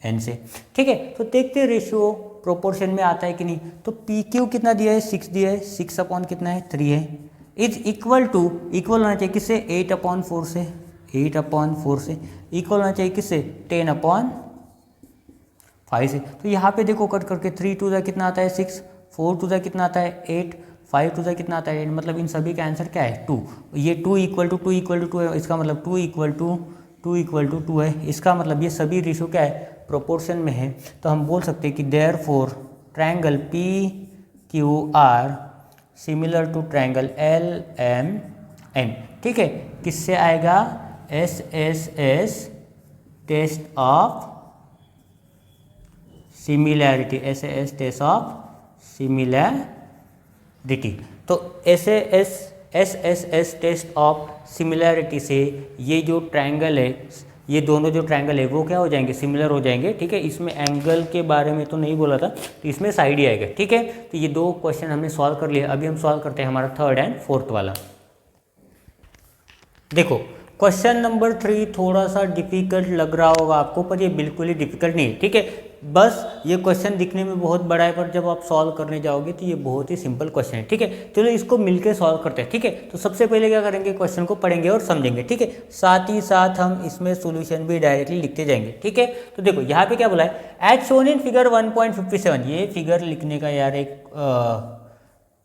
N से, ठीक है। तो देखते हैं रेशियो प्रोपोर्शन में आता है कि नहीं, तो पी क्यू कितना दिया है, 6 दिया है, 6 अपॉन कितना है, 3 है, इज इक्वल होना चाहिए किससे, 8/4 से, 8/4 से इक्वल होना चाहिए किससे, 10/5 से, तो यहाँ पे देखो कट करके 3 टू द कितना आता है 6, 4 टू द कितना आता है 8, 5 टू द कितना आता है 8, मतलब इन सभी का आंसर क्या है 2, ये 2 इक्वल टू 2 है, इसका मतलब 2 इक्वल टू 2 है, इसका मतलब ये सभी रेशियो क्या है, प्रोपोर्शन में है, तो हम बोल सकते हैं कि therefore triangle P Q R similar to triangle L M N, ठीक है, किससे आएगा, S S S test of similarity, S S test of similarity, तो S S test of similarity से ये जो ट्रायंगल है, ये दोनों जो ट्रायंगल है वो क्या हो जाएंगे, सिमिलर हो जाएंगे, ठीक है। इसमें एंगल के बारे में तो नहीं बोला था, तो इसमें साइड ही आएगा, ठीक है। तो ये दो क्वेश्चन हमने सॉल्व कर लिया, अभी हम सॉल्व करते हैं हमारा थर्ड एंड फोर्थ वाला। देखो क्वेश्चन नंबर 3 थोड़ा सा डिफिकल्ट लग रहा होगा आपको, पर ये बिल्कुल ही डिफिकल्ट नहीं है, ठीक है। बस ये क्वेश्चन दिखने में बहुत बड़ा है, पर जब आप सॉल्व करने जाओगे तो ये बहुत ही सिंपल क्वेश्चन है, ठीक है। चलो इसको मिलके सॉल्व करते हैं, ठीक है। तो सबसे पहले क्या करेंगे, क्वेश्चन को पढ़ेंगे और समझेंगे, ठीक है। साथ ही साथ हम इसमें सोल्यूशन भी डायरेक्टली लिखते जाएंगे, ठीक है। तो देखो यहाँ पे क्या बोला है, एज शोन इन फिगर 1.57, ये फिगर लिखने का यार एक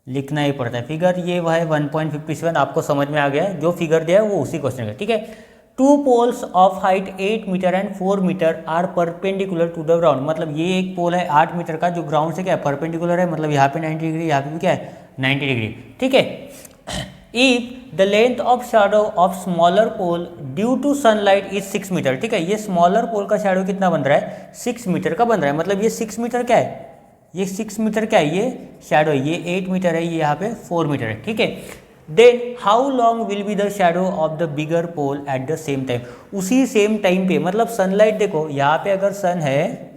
लिखना ही पड़ता है फिगर, ये वह है 1.57, आपको समझ में आ गया है, जो फिगर दिया है वो उसी क्वेश्चन का, ठीक है। Two poles of height 8 metre and 4 metre are perpendicular to the ground, मतलब ये एक पोल है 8 मीटर का जो ग्राउंड से क्या है परपेंडिकुलर है, मतलब यहाँ पे 90 डिग्री, यहाँ पे भी क्या है 90 डिग्री, ठीक है। If the length of shadow of smaller pole due to sunlight is 6 metre, ठीक है। ये स्मॉलर पोल का शैडो कितना बन रहा है, 6 मीटर का बन रहा है, मतलब ये 6 मीटर क्या है, ये 6 मीटर क्या है, ये शैडो है, ये 8 मीटर है, ये यहाँ पे 4 मीटर है, ठीक है। Then how long will be the shadow of the bigger pole at the same time, उसी सेम टाइम पे, मतलब सनलाइट देखो यहाँ पे अगर सन है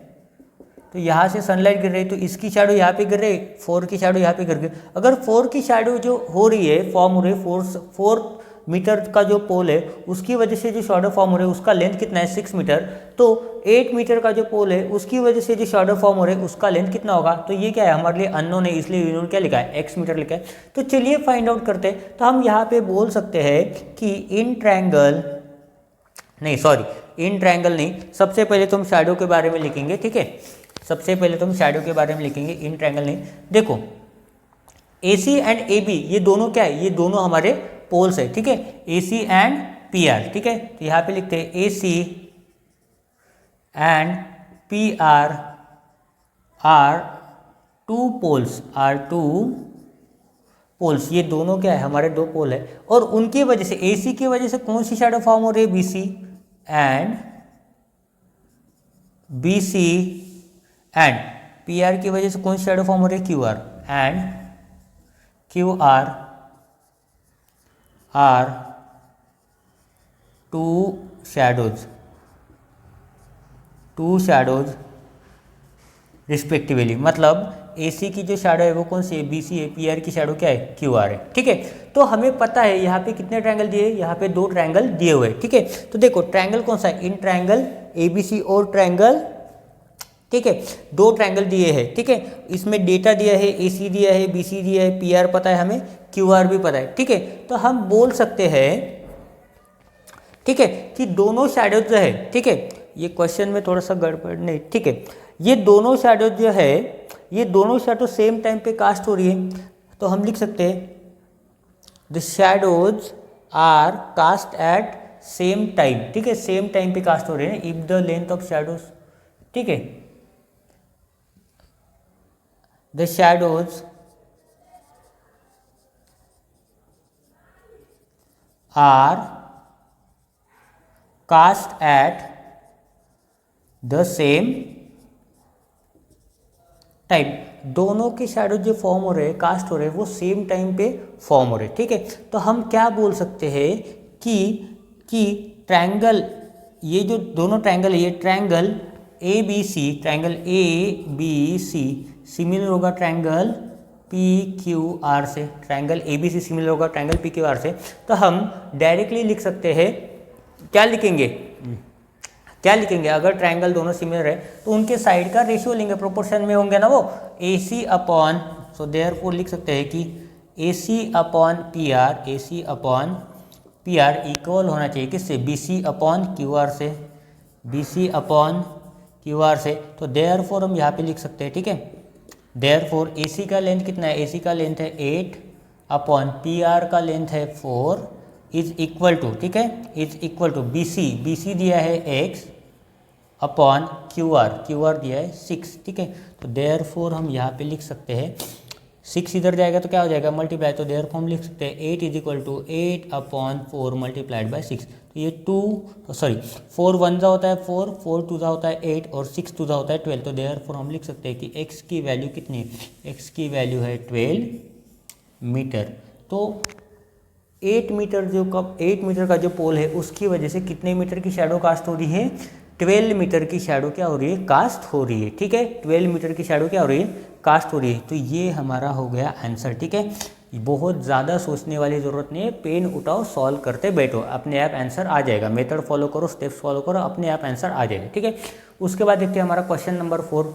तो यहाँ से सनलाइट गिर रही है तो इसकी शैडो यहाँ पे गिर रही, 4 की शैडो यहाँ पे गिर गई। अगर 4 की शैडो जो हो रही है फॉर्म हो रही है 4 मीटर का जो पोल है उसकी वजह से जो शैडो फॉर्म हो रहा है उसका लेंथ कितना है 6 मीटर, तो 8 मीटर का जो पोल है उसकी वजह से जो शैडो फॉर्म हो रहा है उसका लेंथ कितना होगा, तो ये क्या है हमारे लिए अननोन है, इसलिए इन्होंने क्या लिखा है x मीटर लिखा है। तो चलिए फाइंड आउट करते हैं। तो हम यहाँ पे बोल सकते हैं कि इन ट्रायंगल नहीं, सबसे पहले तो हम शैडो के बारे में लिखेंगे, ठीक है। सबसे पहले तो हम शैडो के बारे में लिखेंगे, इन ट्रायंगल नहीं। देखो AC एंड AB ये दोनों क्या है, ये दोनों हमारे पोल्स है, ठीक है, AC एंड PR, ठीक है। तो यहाँ पे लिखते हैं AC and PR are two poles, ये दोनों क्या है हमारे दो पोल है, और उनकी वजह से AC की वजह से कौन सी शैडो फॉर्म हो रही है, BC एंड PR की वजह से कौन सी शैडो फॉर्म हो रही है, QR and QR are two shadows respectively, मतलब AC की जो शैडो है वो कौन सी है, BC है, PR की शैडो क्या है, QR है, ठीक है। तो हमें पता है यहाँ पे कितने ट्रायंगल दिए, यहाँ पे 2 ट्रायंगल दिए हुए हैं, ठीक है। तो देखो ट्रायंगल कौन सा है, इन ट्रायंगल ABC और ट्रायंगल, ठीक है, 2 ट्रायंगल दिए हैं, ठीक है। इसमें डेटा दिया है, AC दिया है, BC दिया है, PR पता है हमें, QR भी पता है, ठीक है। तो हम बोल सकते हैं, ठीक है, कि दोनों शैडो जो है, ठीक है, ये क्वेश्चन में थोड़ा सा गड़बड़ नहीं, ठीक है, ये दोनों शैडो जो है ये दोनों शैडो सेम टाइम पे कास्ट हो रही है, तो हम लिख सकते हैं the shadows are cast at same time, ठीक है, सेम टाइम पे कास्ट हो रहे हैं if the length of shadows, ठीक है, the shadows are cast at the same time, दोनों के शैडो जो फॉर्म हो रहे हैं कास्ट हो रहे हैं वो सेम टाइम पे फॉर्म हो रहे हैं, ठीक है। तो हम क्या बोल सकते हैं कि ट्रायंगल, ये जो दोनों ट्रायंगल है ये ट्रायंगल ट्रायंगल ABC सिमिलर होगा ट्रायंगल PQR से, ट्रायंगल ABC सिमिलर होगा ट्रायंगल PQR से। तो हम डायरेक्टली लिख सकते हैं, क्या लिखेंगे अगर ट्रायंगल दोनों सिमिलर है तो उनके साइड का रेशियो लेंगे, प्रोपोर्शन में होंगे ना वो, AC अपॉन, सो देयरफॉर लिख सकते हैं कि AC अपॉन PR इक्वल होना चाहिए किससे, BC अपॉन QR से। तो देयरफॉर हम यहाँ पे लिख सकते हैं, ठीक है, देयरफॉर AC का लेंथ कितना है, AC का लेंथ है 8 अपॉन PR का लेंथ है 4 इज इक्वल टू, ठीक है, इज इक्वल टू BC दिया है x अपॉन QR दिया है 6, ठीक है। तो देयरफॉर हम यहाँ पे लिख सकते हैं 6 इधर जाएगा तो क्या हो जाएगा मल्टीप्लाई, तो देयरफॉर हम लिख सकते हैं 8 is equal to 8 upon 4 multiplied by 6। तो ये 4 1 जा होता है 4 2 जा होता है 8 और 6 2 जा होता है 12। तो देयरफॉर हम लिख सकते हैं कि x की वैल्यू कितनी है, x की वैल्यू है 12 मीटर। तो 8 मीटर का जो पोल है उसकी वजह से कितने मीटर की शैडो कास्ट हो रही है, 12 मीटर की शैडो क्या हो रही है, कास्ट हो रही है, ठीक है, 12 मीटर की शैडो क्या हो रही है, कास्ट हो रही है। तो ये हमारा हो गया आंसर, ठीक है, बहुत ज़्यादा सोचने वाली ज़रूरत नहीं है, पेन उठाओ, सॉल्व करते बैठो, अपने आप आंसर आ जाएगा। मेथड फॉलो करो, स्टेप्स फॉलो करो, अपने आप आंसर आ जाएगा। ठीक है, उसके बाद देखते हैं हमारा क्वेश्चन नंबर 4।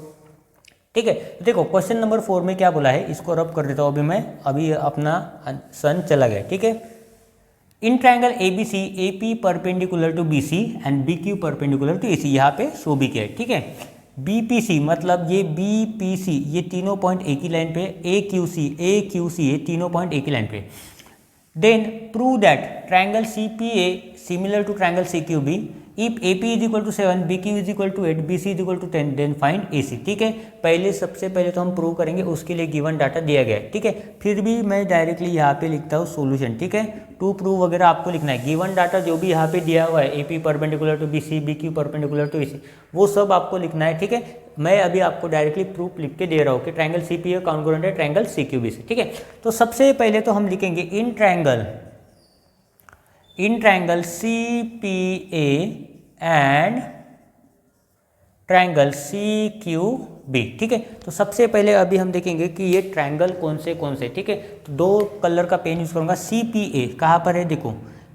ठीक है, देखो क्वेश्चन नंबर 4 में क्या बोला है, इसको रब कर देता हूँ अभी मैं, अभी अपना सन चला गया। ठीक है, in triangle ABC AP perpendicular to BC and BQ perpendicular to AC, यहाँ पे शो भी किया है। ठीक है, BPC मतलब ये BPC ये तीनों पॉइंट एक ही लाइन पे, AQC ये तीनों पॉइंट एक ही लाइन पे। Then prove that triangle CPA similar to triangle CQB if AP is equal to 7, BQ is equal to 8, BC is equal to 10, then find AC। ठीक है, पहले सबसे पहले तो हम प्रूव करेंगे, उसके लिए गिवन डाटा दिया गया है। ठीक है, फिर भी मैं डायरेक्टली यहाँ पे लिखता हूँ सॉल्यूशन। ठीक है, टू प्रूव वगैरह आपको लिखना है, गिवन डाटा जो भी यहाँ पे दिया हुआ है AP perpendicular to BC, BQ perpendicular to AC, वो सब आपको लिखना है। ठीक है, मैं अभी आपको डायरेक्टली प्रूफ लिख के दे रहा हूँ कि ट्राइंगल CPA कॉन्ग्रुएंट है ट्राइंगल CQB से। ठीक है, तो सबसे पहले तो हम लिखेंगे in triangle CPA and triangle CQB। ठीक है, तो सबसे पहले अभी हम देखेंगे कि ये ट्राइंगल कौन से। ठीक है, तो दो कलर का पेन यूज करूंगा। CPA कहाँ पर है, देखो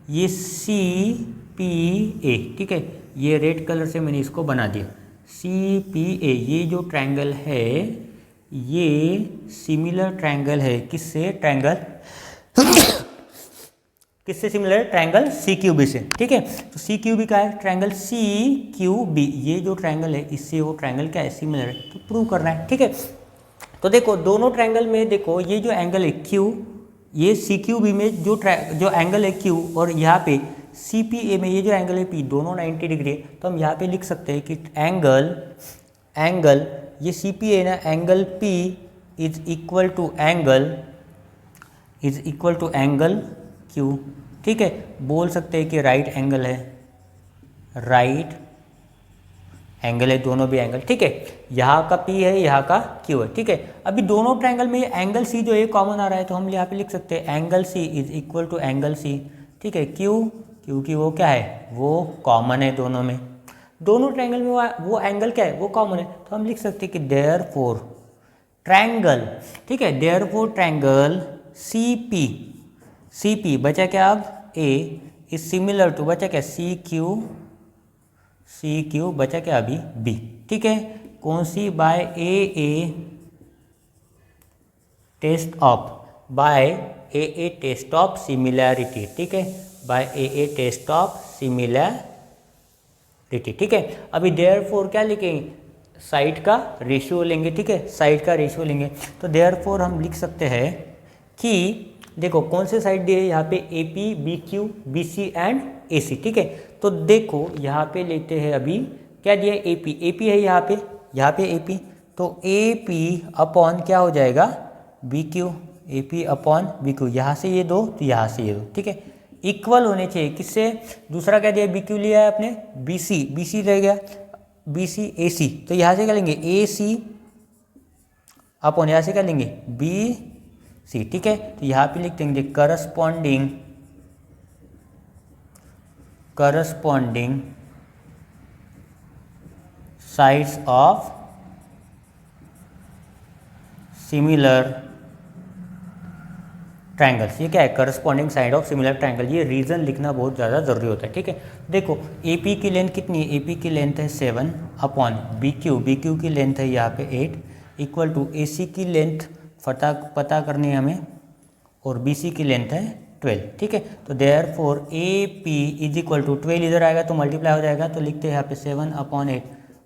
ये CPA। ठीक है, ये रेड कलर से मैंने इसको बना दिया। CPA ये जो ट्राइंगल है ये सिमिलर ट्राइंगल है, किससे, ट्राइंगल किससे सिमिलर है, ट्राइंगल CQB से। ठीक है, तो CQB का है ट्राइंगल CQB, ये जो ट्राइंगल है इससे वो ट्राइंगल क्या है, सिमिलर है, तो प्रूव करना है। ठीक है, तो देखो दोनों ट्राइंगल में देखो ये जो एंगल है Q, ये CQB में जो एंगल है Q और यहाँ पे CPA में ये जो एंगल है P, दोनों 90 डिग्री है। तो हम यहाँ पे लिख सकते हैं कि एंगल ये CPA ना, angle P is equal to angle Q। ठीक है, बोल सकते हैं कि राइट एंगल है, दोनों भी एंगल। ठीक है, यहाँ का P है, यहाँ का Q है। ठीक है, अभी दोनों ट्राइंगल में एंगल C जो है कॉमन आ रहा है, तो हम यहाँ पे लिख सकते हैं angle C is equal to angle C। ठीक है, क्योंकि वो क्या है, वो कॉमन है दोनों में, दोनों ट्राइंगल में वो एंगल क्या है, वो कॉमन है। तो हम लिख सकते हैं कि देयरफॉर ट्राइंगल, ठीक है, देयरफॉर ट्राइंगल CP बचा क्या, अब A इज सिमिलर टू, बचा क्या CQ बचा क्या अभी B। ठीक है, कौन सी, by AA test of similarity. ठीक है, by AA test of similarity. ठीक है, अभी देयरफॉर क्या लिखेंगे, साइड का रेशियो लेंगे। ठीक है, साइड का रेशियो लेंगे, तो देयरफॉर हम लिख सकते हैं कि देखो कौन से साइड दिए, यहाँ पे AP BQ BC and AC। ठीक है, तो देखो यहाँ पे लेते हैं, अभी क्या दिया, AP है यहाँ पे AP, तो AP अपॉन क्या हो जाएगा, BQ, AP अपॉन BQ, यहाँ से ये दो तो यहाँ से ये दो। ठीक है, इक्वल होने चाहिए, किससे, दूसरा क्या दिया, BQ लिया है आपने, BC रह गया, BC AC, तो यहाँ से क्या लेंगे, AC अपॉन यहाँ से क्या लेंगे, BC। ठीक है, तो यहाँ पे लिख देंगे corresponding sides of similar triangles. ये क्या है, corresponding side of similar triangle, ये रीजन लिखना बहुत ज़्यादा ज़रूरी होता है। ठीक है, देखो AP की लेंथ कितनी है, AP की लेंथ है 7 अपॉन BQ की लेंथ है यहाँ पे 8 इक्वल टू AC की लेंथ पता करनी है हमें, और BC की लेंथ है 12। ठीक है, तो therefore AP is equal to 12 इधर आएगा तो मल्टीप्लाई हो जाएगा, तो लिखते हैं यहाँ पे 7 अपॉन 8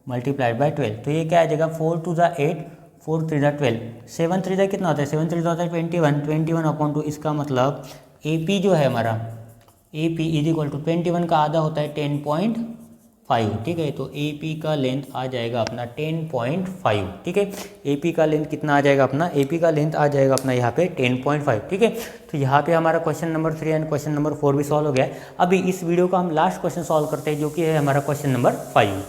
मल्टीप्लाइड बाय 12, तो ये क्या आ जाएगा, 4 2 ज़ा 8 4 3 ज़ा 12, 7 3 ज़ा कितना होता है, 7 3 ज़ा होता है 21 अपॉन 2। इसका मतलब AP जो है हमारा, AP इज इक्वल टू 21 का आधा होता है 10.5। ठीक है, तो AP का लेंथ आ जाएगा अपना 10.5। ठीक है, AP का लेंथ कितना आ जाएगा अपना, AP का लेंथ आ जाएगा अपना यहाँ पे 10.5। ठीक है, तो यहाँ पे हमारा question number 3 and question number 4 भी सॉल्व हो गया है। अभी इस वीडियो का हम लास्ट क्वेश्चन सॉल्व करते हैं, जो कि है हमारा क्वेश्चन नंबर 5।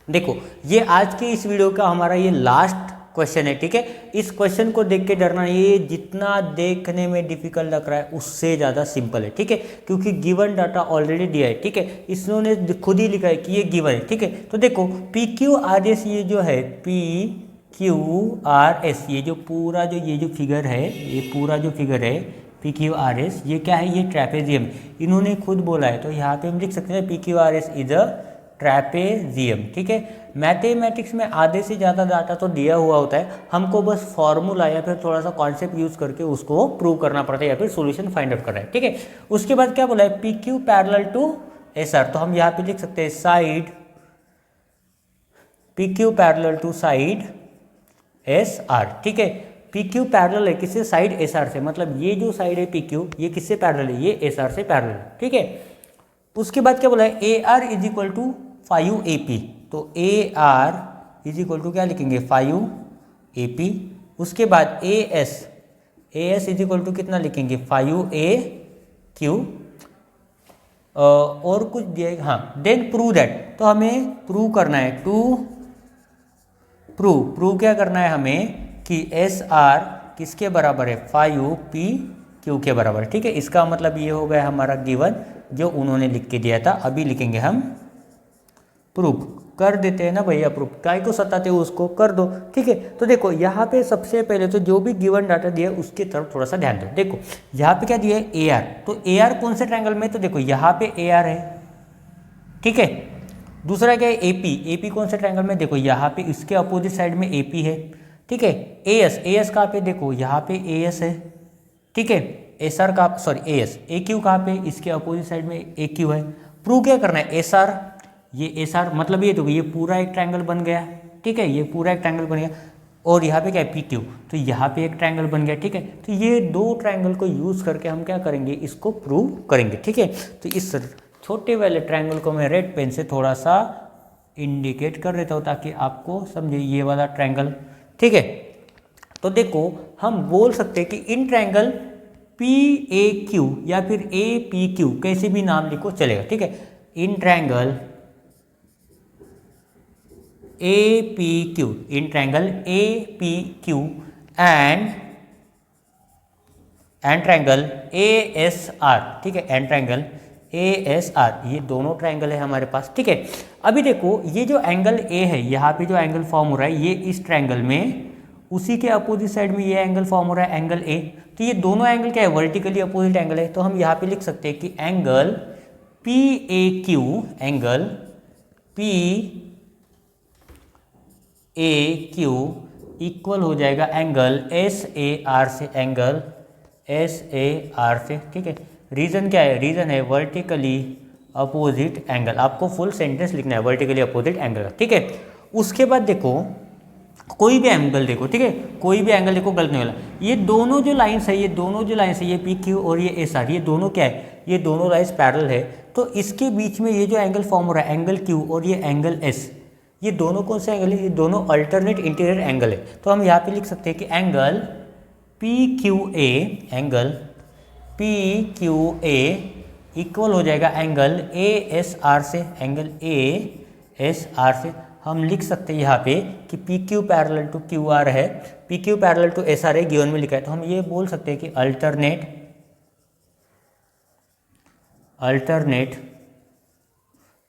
देखो ये आज के इस वीडियो का हमारा ये लास्ट क्वेश्चन है। ठीक है, इस क्वेश्चन को देख के डरना, ये जितना देखने में डिफिकल्ट लग रहा है उससे ज़्यादा सिंपल है। ठीक है, क्योंकि गिवन डाटा ऑलरेडी दिया है। ठीक है, इन्होंने खुद ही लिखा है कि ये गिवन है। ठीक है, तो देखो PQ RS ये जो है PQRS, ये जो पूरा ये जो फिगर है, ये पूरा जो फिगर है PQRS, ये क्या है? ये ट्रैपेजियम, इन्होंने खुद बोला है। तो यहाँ पे हम लिख सकते हैं PQRS इज अ ट्रैपेजियम। ठीक है, मैथमेटिक्स में आधे से ज़्यादा डाटा तो दिया हुआ होता है, हमको बस फॉर्मूला या फिर थोड़ा सा कॉन्सेप्ट यूज़ करके उसको प्रूव करना पड़ता है या फिर सॉल्यूशन फाइंड आउट करना है। ठीक है, उसके बाद क्या बोला है? PQ पैरेलल टू SR, तो हम यहाँ पे लिख सकते हैं side PQ parallel to side SR। ठीक है, PQ पैरेलल है किससे? साइड SR से, मतलब ये जो साइड है PQ, ये किससे पैरेलल है? ये SR से पैरेलल है। ठीक है, उसके बाद क्या बोला है? AR is equal to 5AP, तो AR इज इक्वल टू क्या लिखेंगे? 5AP। उसके बाद AS इज इक्वल टू कितना लिखेंगे? 5AQ। और कुछ दिया, हाँ, देन प्रूव दैट, तो हमें प्रूव करना है, टू प्रूव क्या करना है हमें कि SR किसके बराबर है? 5PQ के बराबर। ठीक है, इसका मतलब ये हो गया हमारा गिवन जो उन्होंने लिख के दिया था। अभी लिखेंगे हम प्रूफ, कर देते हैं ना भैया प्रूफ, काय को सताते हो उसको कर दो। ठीक है, तो देखो यहाँ पे सबसे पहले तो जो भी गिवन डाटा दिया है उसकी तरफ थोड़ा सा ध्यान दो। देखो यहाँ पे क्या दिया है? AR, तो AR कौन से ट्रायंगल में? तो देखो यहाँ पे AR है। ठीक है, दूसरा क्या है? AP कौन से ट्रायंगल में? देखो यहाँ पे इसके अपोजिट साइड में AP है। ठीक है, AS कहाँ पे? देखो यहाँ पे AS है। ठीक है, SR का, सॉरी AQ कहाँ पे? इसके अपोजिट साइड में AQ है। प्रूव क्या करना है? SR, ये SR मतलब ये देखो ये पूरा एक ट्रायंगल बन गया। ठीक है, ये पूरा एक ट्रायंगल बन गया, और यहाँ पे क्या है? PQ, तो यहाँ पे एक ट्रायंगल बन गया। ठीक है, तो ये दो ट्रायंगल को यूज़ करके हम क्या करेंगे? इसको प्रूव करेंगे। ठीक है, तो इस छोटे वाले ट्रायंगल को मैं रेड पेन से थोड़ा सा इंडिकेट कर देता हूँ ताकि आपको समझे ये वाला ट्रायंगल। ठीक है, तो देखो हम बोल सकते हैं कि इन ट्रायंगल PAQ या फिर APQ, कैसे भी नाम लिखो चलेगा। ठीक है, in triangle APQ, in triangle APQ and triangle ASR। ठीक है, एंड ट्रायंगल ASR, ये दोनों ट्रायंगल है हमारे पास। ठीक है, अभी देखो ये जो एंगल A है, यहाँ पे जो एंगल फॉर्म हो रहा है, ये इस ट्रायंगल में उसी के अपोजिट साइड में ये एंगल फॉर्म हो रहा है, एंगल A। तो ये दोनों एंगल क्या है? वर्टिकली अपोजिट एंगल है। तो हम यहाँ पे लिख सकते हैं कि angle PAQ, angle PAQ equal हो जाएगा एंगल SAR से, एंगल SAR से। ठीक है, रीजन क्या है? रीजन है वर्टिकली अपोजिट एंगल। आपको फुल सेंटेंस लिखना है वर्टिकली अपोजिट एंगल। ठीक है, उसके बाद देखो कोई भी एंगल देखो। ठीक है, कोई भी एंगल देखो, गलत नहीं वाला। ये दोनों जो लाइंस है, ये दोनों जो लाइंस है, ये PQ और ये SR, ये दोनों क्या है? ये दोनों लाइंस पैरेलल है। तो इसके बीच में ये जो एंगल फॉर्म हो रहा है, एंगल Q और ये एंगल S, ये दोनों कौन से एंगल है? ये दोनों अल्टरनेट इंटीरियर एंगल है। तो हम यहाँ पे लिख सकते हैं कि angle PQA, angle PQA equal हो जाएगा एंगल ASR से, एंगल ASR से। हम लिख सकते हैं यहाँ पे कि PQ पैरेलल टू QR है, PQ पैरेलल टू SR है, गिवन में लिखा है। तो हम ये बोल सकते हैं कि अल्टरनेट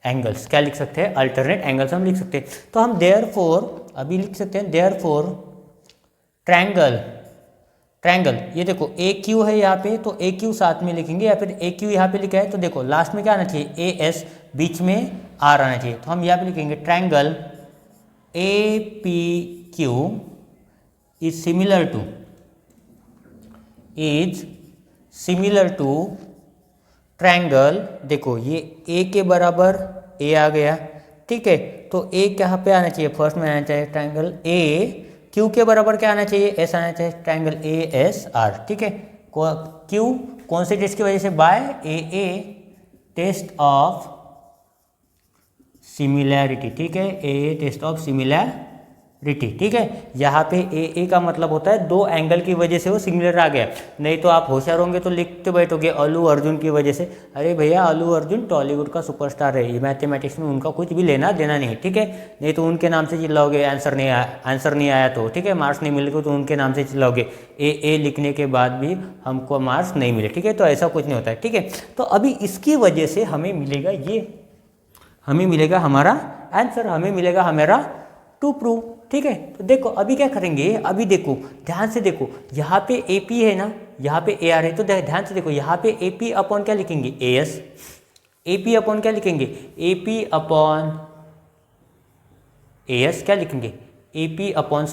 एंगल्स, क्या लिख सकते हैं? अल्टरनेट एंगल्स हम लिख सकते हैं। तो हम देयरफॉर अभी लिख सकते हैं देयरफॉर ट्रायंगल, ये देखो AQ है यहाँ पे, तो AQ साथ में लिखेंगे, या फिर AQ यहाँ पे लिखा है तो देखो लास्ट में क्या आना चाहिए? AS, बीच में R आना चाहिए। तो हम यहाँ पे लिखेंगे triangle APQ is similar to triangle, देखो ये A के बराबर A आ गया। ठीक है, तो A कहाँ पे आना चाहिए? फर्स्ट में आना चाहिए ट्रायंगल Q के बराबर क्या आना चाहिए? S आना चाहिए, ट्रायंगल ASR। ठीक है, Q कौन से टेस्ट की वजह से? बाय AA, टेस्ट ऑफ सिमिलैरिटी। ठीक है, AA टेस्ट ऑफ सिमिलैरिटी। ठीक है, यहाँ पे AA का मतलब होता है दो एंगल की वजह से वो सिमिलर आ गया। नहीं तो आप होशियार होंगे तो लिखते बैठोगे अल्लू अर्जुन की वजह से। अरे भैया अल्लू अर्जुन टॉलीवुड का सुपरस्टार है, ये मैथमेटिक्स में उनका कुछ भी लेना देना नहीं। ठीक है, नहीं तो उनके नाम से चिल्लाओगे आंसर नहीं आया तो। ठीक है, मार्क्स नहीं मिलेगा तो उनके नाम से चिल्लाओगे। AA लिखने के बाद भी हमको मार्क्स नहीं मिले। ठीक है, तो ऐसा कुछ नहीं होता है। ठीक है, तो अभी इसकी वजह से हमें मिलेगा हमारा आंसर, हमें मिलेगा हमारा टू प्रूव। ठीक है, तो देखो अभी क्या करेंगे, अभी देखो ध्यान से देखो, यहाँ पे AP है ना, यहाँ पे AR है, तो ध्यान से देखो यहाँ पे AP अपॉन क्या लिखेंगे AS, AP अपॉन क्या लिखेंगे AP अपॉन AS क्या लिखेंगे AP अपॉन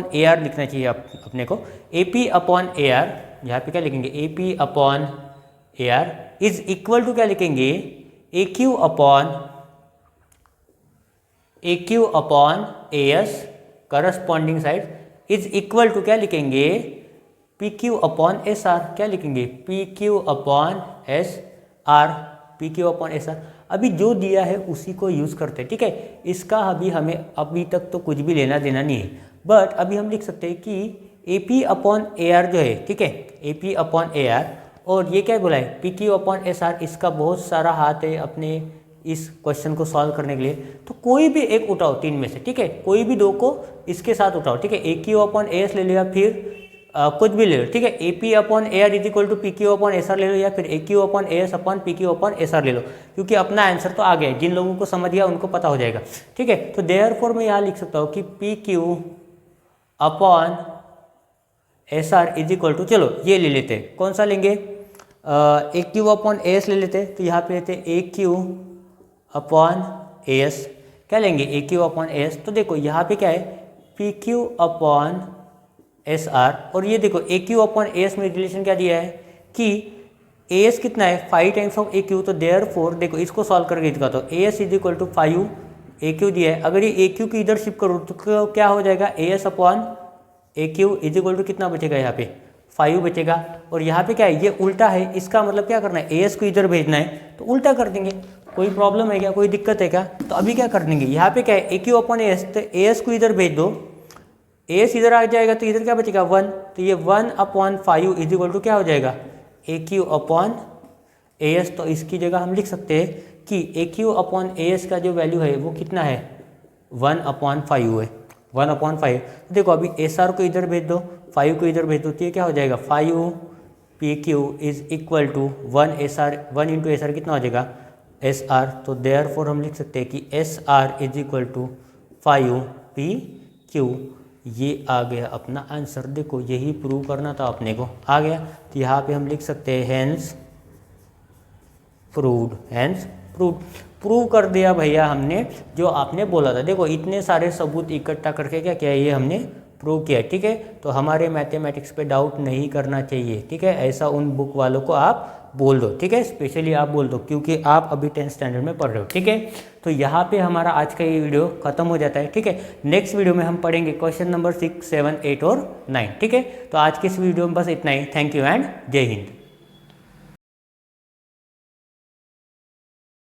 AR लिखना चाहिए अपने को। AP अपॉन AR यहाँ पे क्या लिखेंगे AP upon AR is equal to क्या लिखेंगे AQ upon AS corresponding side is equal to क्या लिखेंगे PQ अपॉन SR क्या लिखेंगे PQ अपॉन SR। अभी जो दिया है उसी को यूज़ करते हैं। ठीक है, इसका अभी हमें अभी तक तो कुछ भी लेना देना नहीं है, बट अभी हम लिख सकते हैं कि AP अपॉन AR जो है, ठीक है AP अपॉन AR, और ये क्या बोला है PQ अपॉन SR। इसका बहुत सारा हाथ है अपने इस क्वेश्चन को सॉल्व करने के लिए, तो कोई भी एक उठाओ तीन में से। ठीक है, कोई भी दो को इसके साथ उठाओ। ठीक है, AQ अपॉन AS ले लो या फिर कुछ भी ले लो। ठीक है, AP upon AR is equal to PQ upon SR ले लो या फिर AQ upon AS upon PQ upon SR ले लो, क्योंकि अपना आंसर तो आ गया है, जिन लोगों को समझ गया उनको पता हो जाएगा। ठीक है, तो देयरफॉर मैं यहाँ लिख सकता हूँ कि PQ upon SR is equal to, चलो ये ले लेते हैं, कौन सा लेंगे AQ अपॉन AS ले लेते हैं, तो यहाँ पे लेते हैं AQ अपॉन AS क्या लेंगे AQ अपॉन AS। तो देखो यहाँ पे क्या है PQ अपॉन SR, और ये देखो AQ अपॉन AS में रिलेशन क्या दिया है कि AS कितना है 5 टाइम्स ऑफ AQ, तो देयरफॉर देखो इसको सॉल्व करके दिखाता हूँ। AS is equal to 5 AQ दिया है, अगर ये AQ की इधर शिफ्ट करो तो क्या हो जाएगा AS upon AQ is equal to कितना बचेगा यहाँ पे 5 बचेगा, और यहाँ पे क्या है ये उल्टा है, इसका मतलब क्या करना है AS को इधर भेजना है तो उल्टा कर देंगे। कोई प्रॉब्लम है क्या, कोई दिक्कत है क्या? तो अभी क्या कर देंगे, यहाँ पे क्या है AQ अपॉन AS, तो AS को इधर भेज दो, AS इधर आ जाएगा तो इधर क्या बचेगा 1, तो ये 1 अपॉन 5 इज इक्वल टू क्या हो जाएगा AQ अपॉन AS। तो इसकी जगह हम लिख सकते हैं कि AQ अपॉन AS का जो वैल्यू है वो कितना है 1 अपॉन 5 है, 1 अपॉन 5। देखो अभी SR को इधर भेज दो, 5 को इधर भेज दो, तो ये क्या हो जाएगा 5 PQ is equal to 1 SR, 1 into SR कितना हो जाएगा SR। तो देयरफॉर हम लिख सकते हैं कि SR is equal to 5 PQ। ये आ गया अपना आंसर। देखो यही प्रूव करना था अपने को, आ गया। तो यहाँ पे हम लिख सकते हैं हैंस प्रूव्ड, प्रूव कर दिया भैया हमने जो आपने बोला था। देखो इतने सारे सबूत इकट्ठा करके क्या किया, ये हमने प्रूव किया। ठीक है, तो हमारे मैथमेटिक्स पे डाउट नहीं करना चाहिए। ठीक है, ऐसा उन बुक वालों को आप बोल दो। ठीक है, स्पेशली आप बोल दो क्योंकि आप अभी 10th स्टैंडर्ड में पढ़ रहे हो। ठीक है, तो यहाँ पे हमारा आज का ये वीडियो खत्म हो जाता है। ठीक है, नेक्स्ट वीडियो में हम पढ़ेंगे क्वेश्चन नंबर 6, 7, 8 और 9। ठीक है, तो आज के इस वीडियो में बस इतना ही। थैंक यू एंड जय हिंद।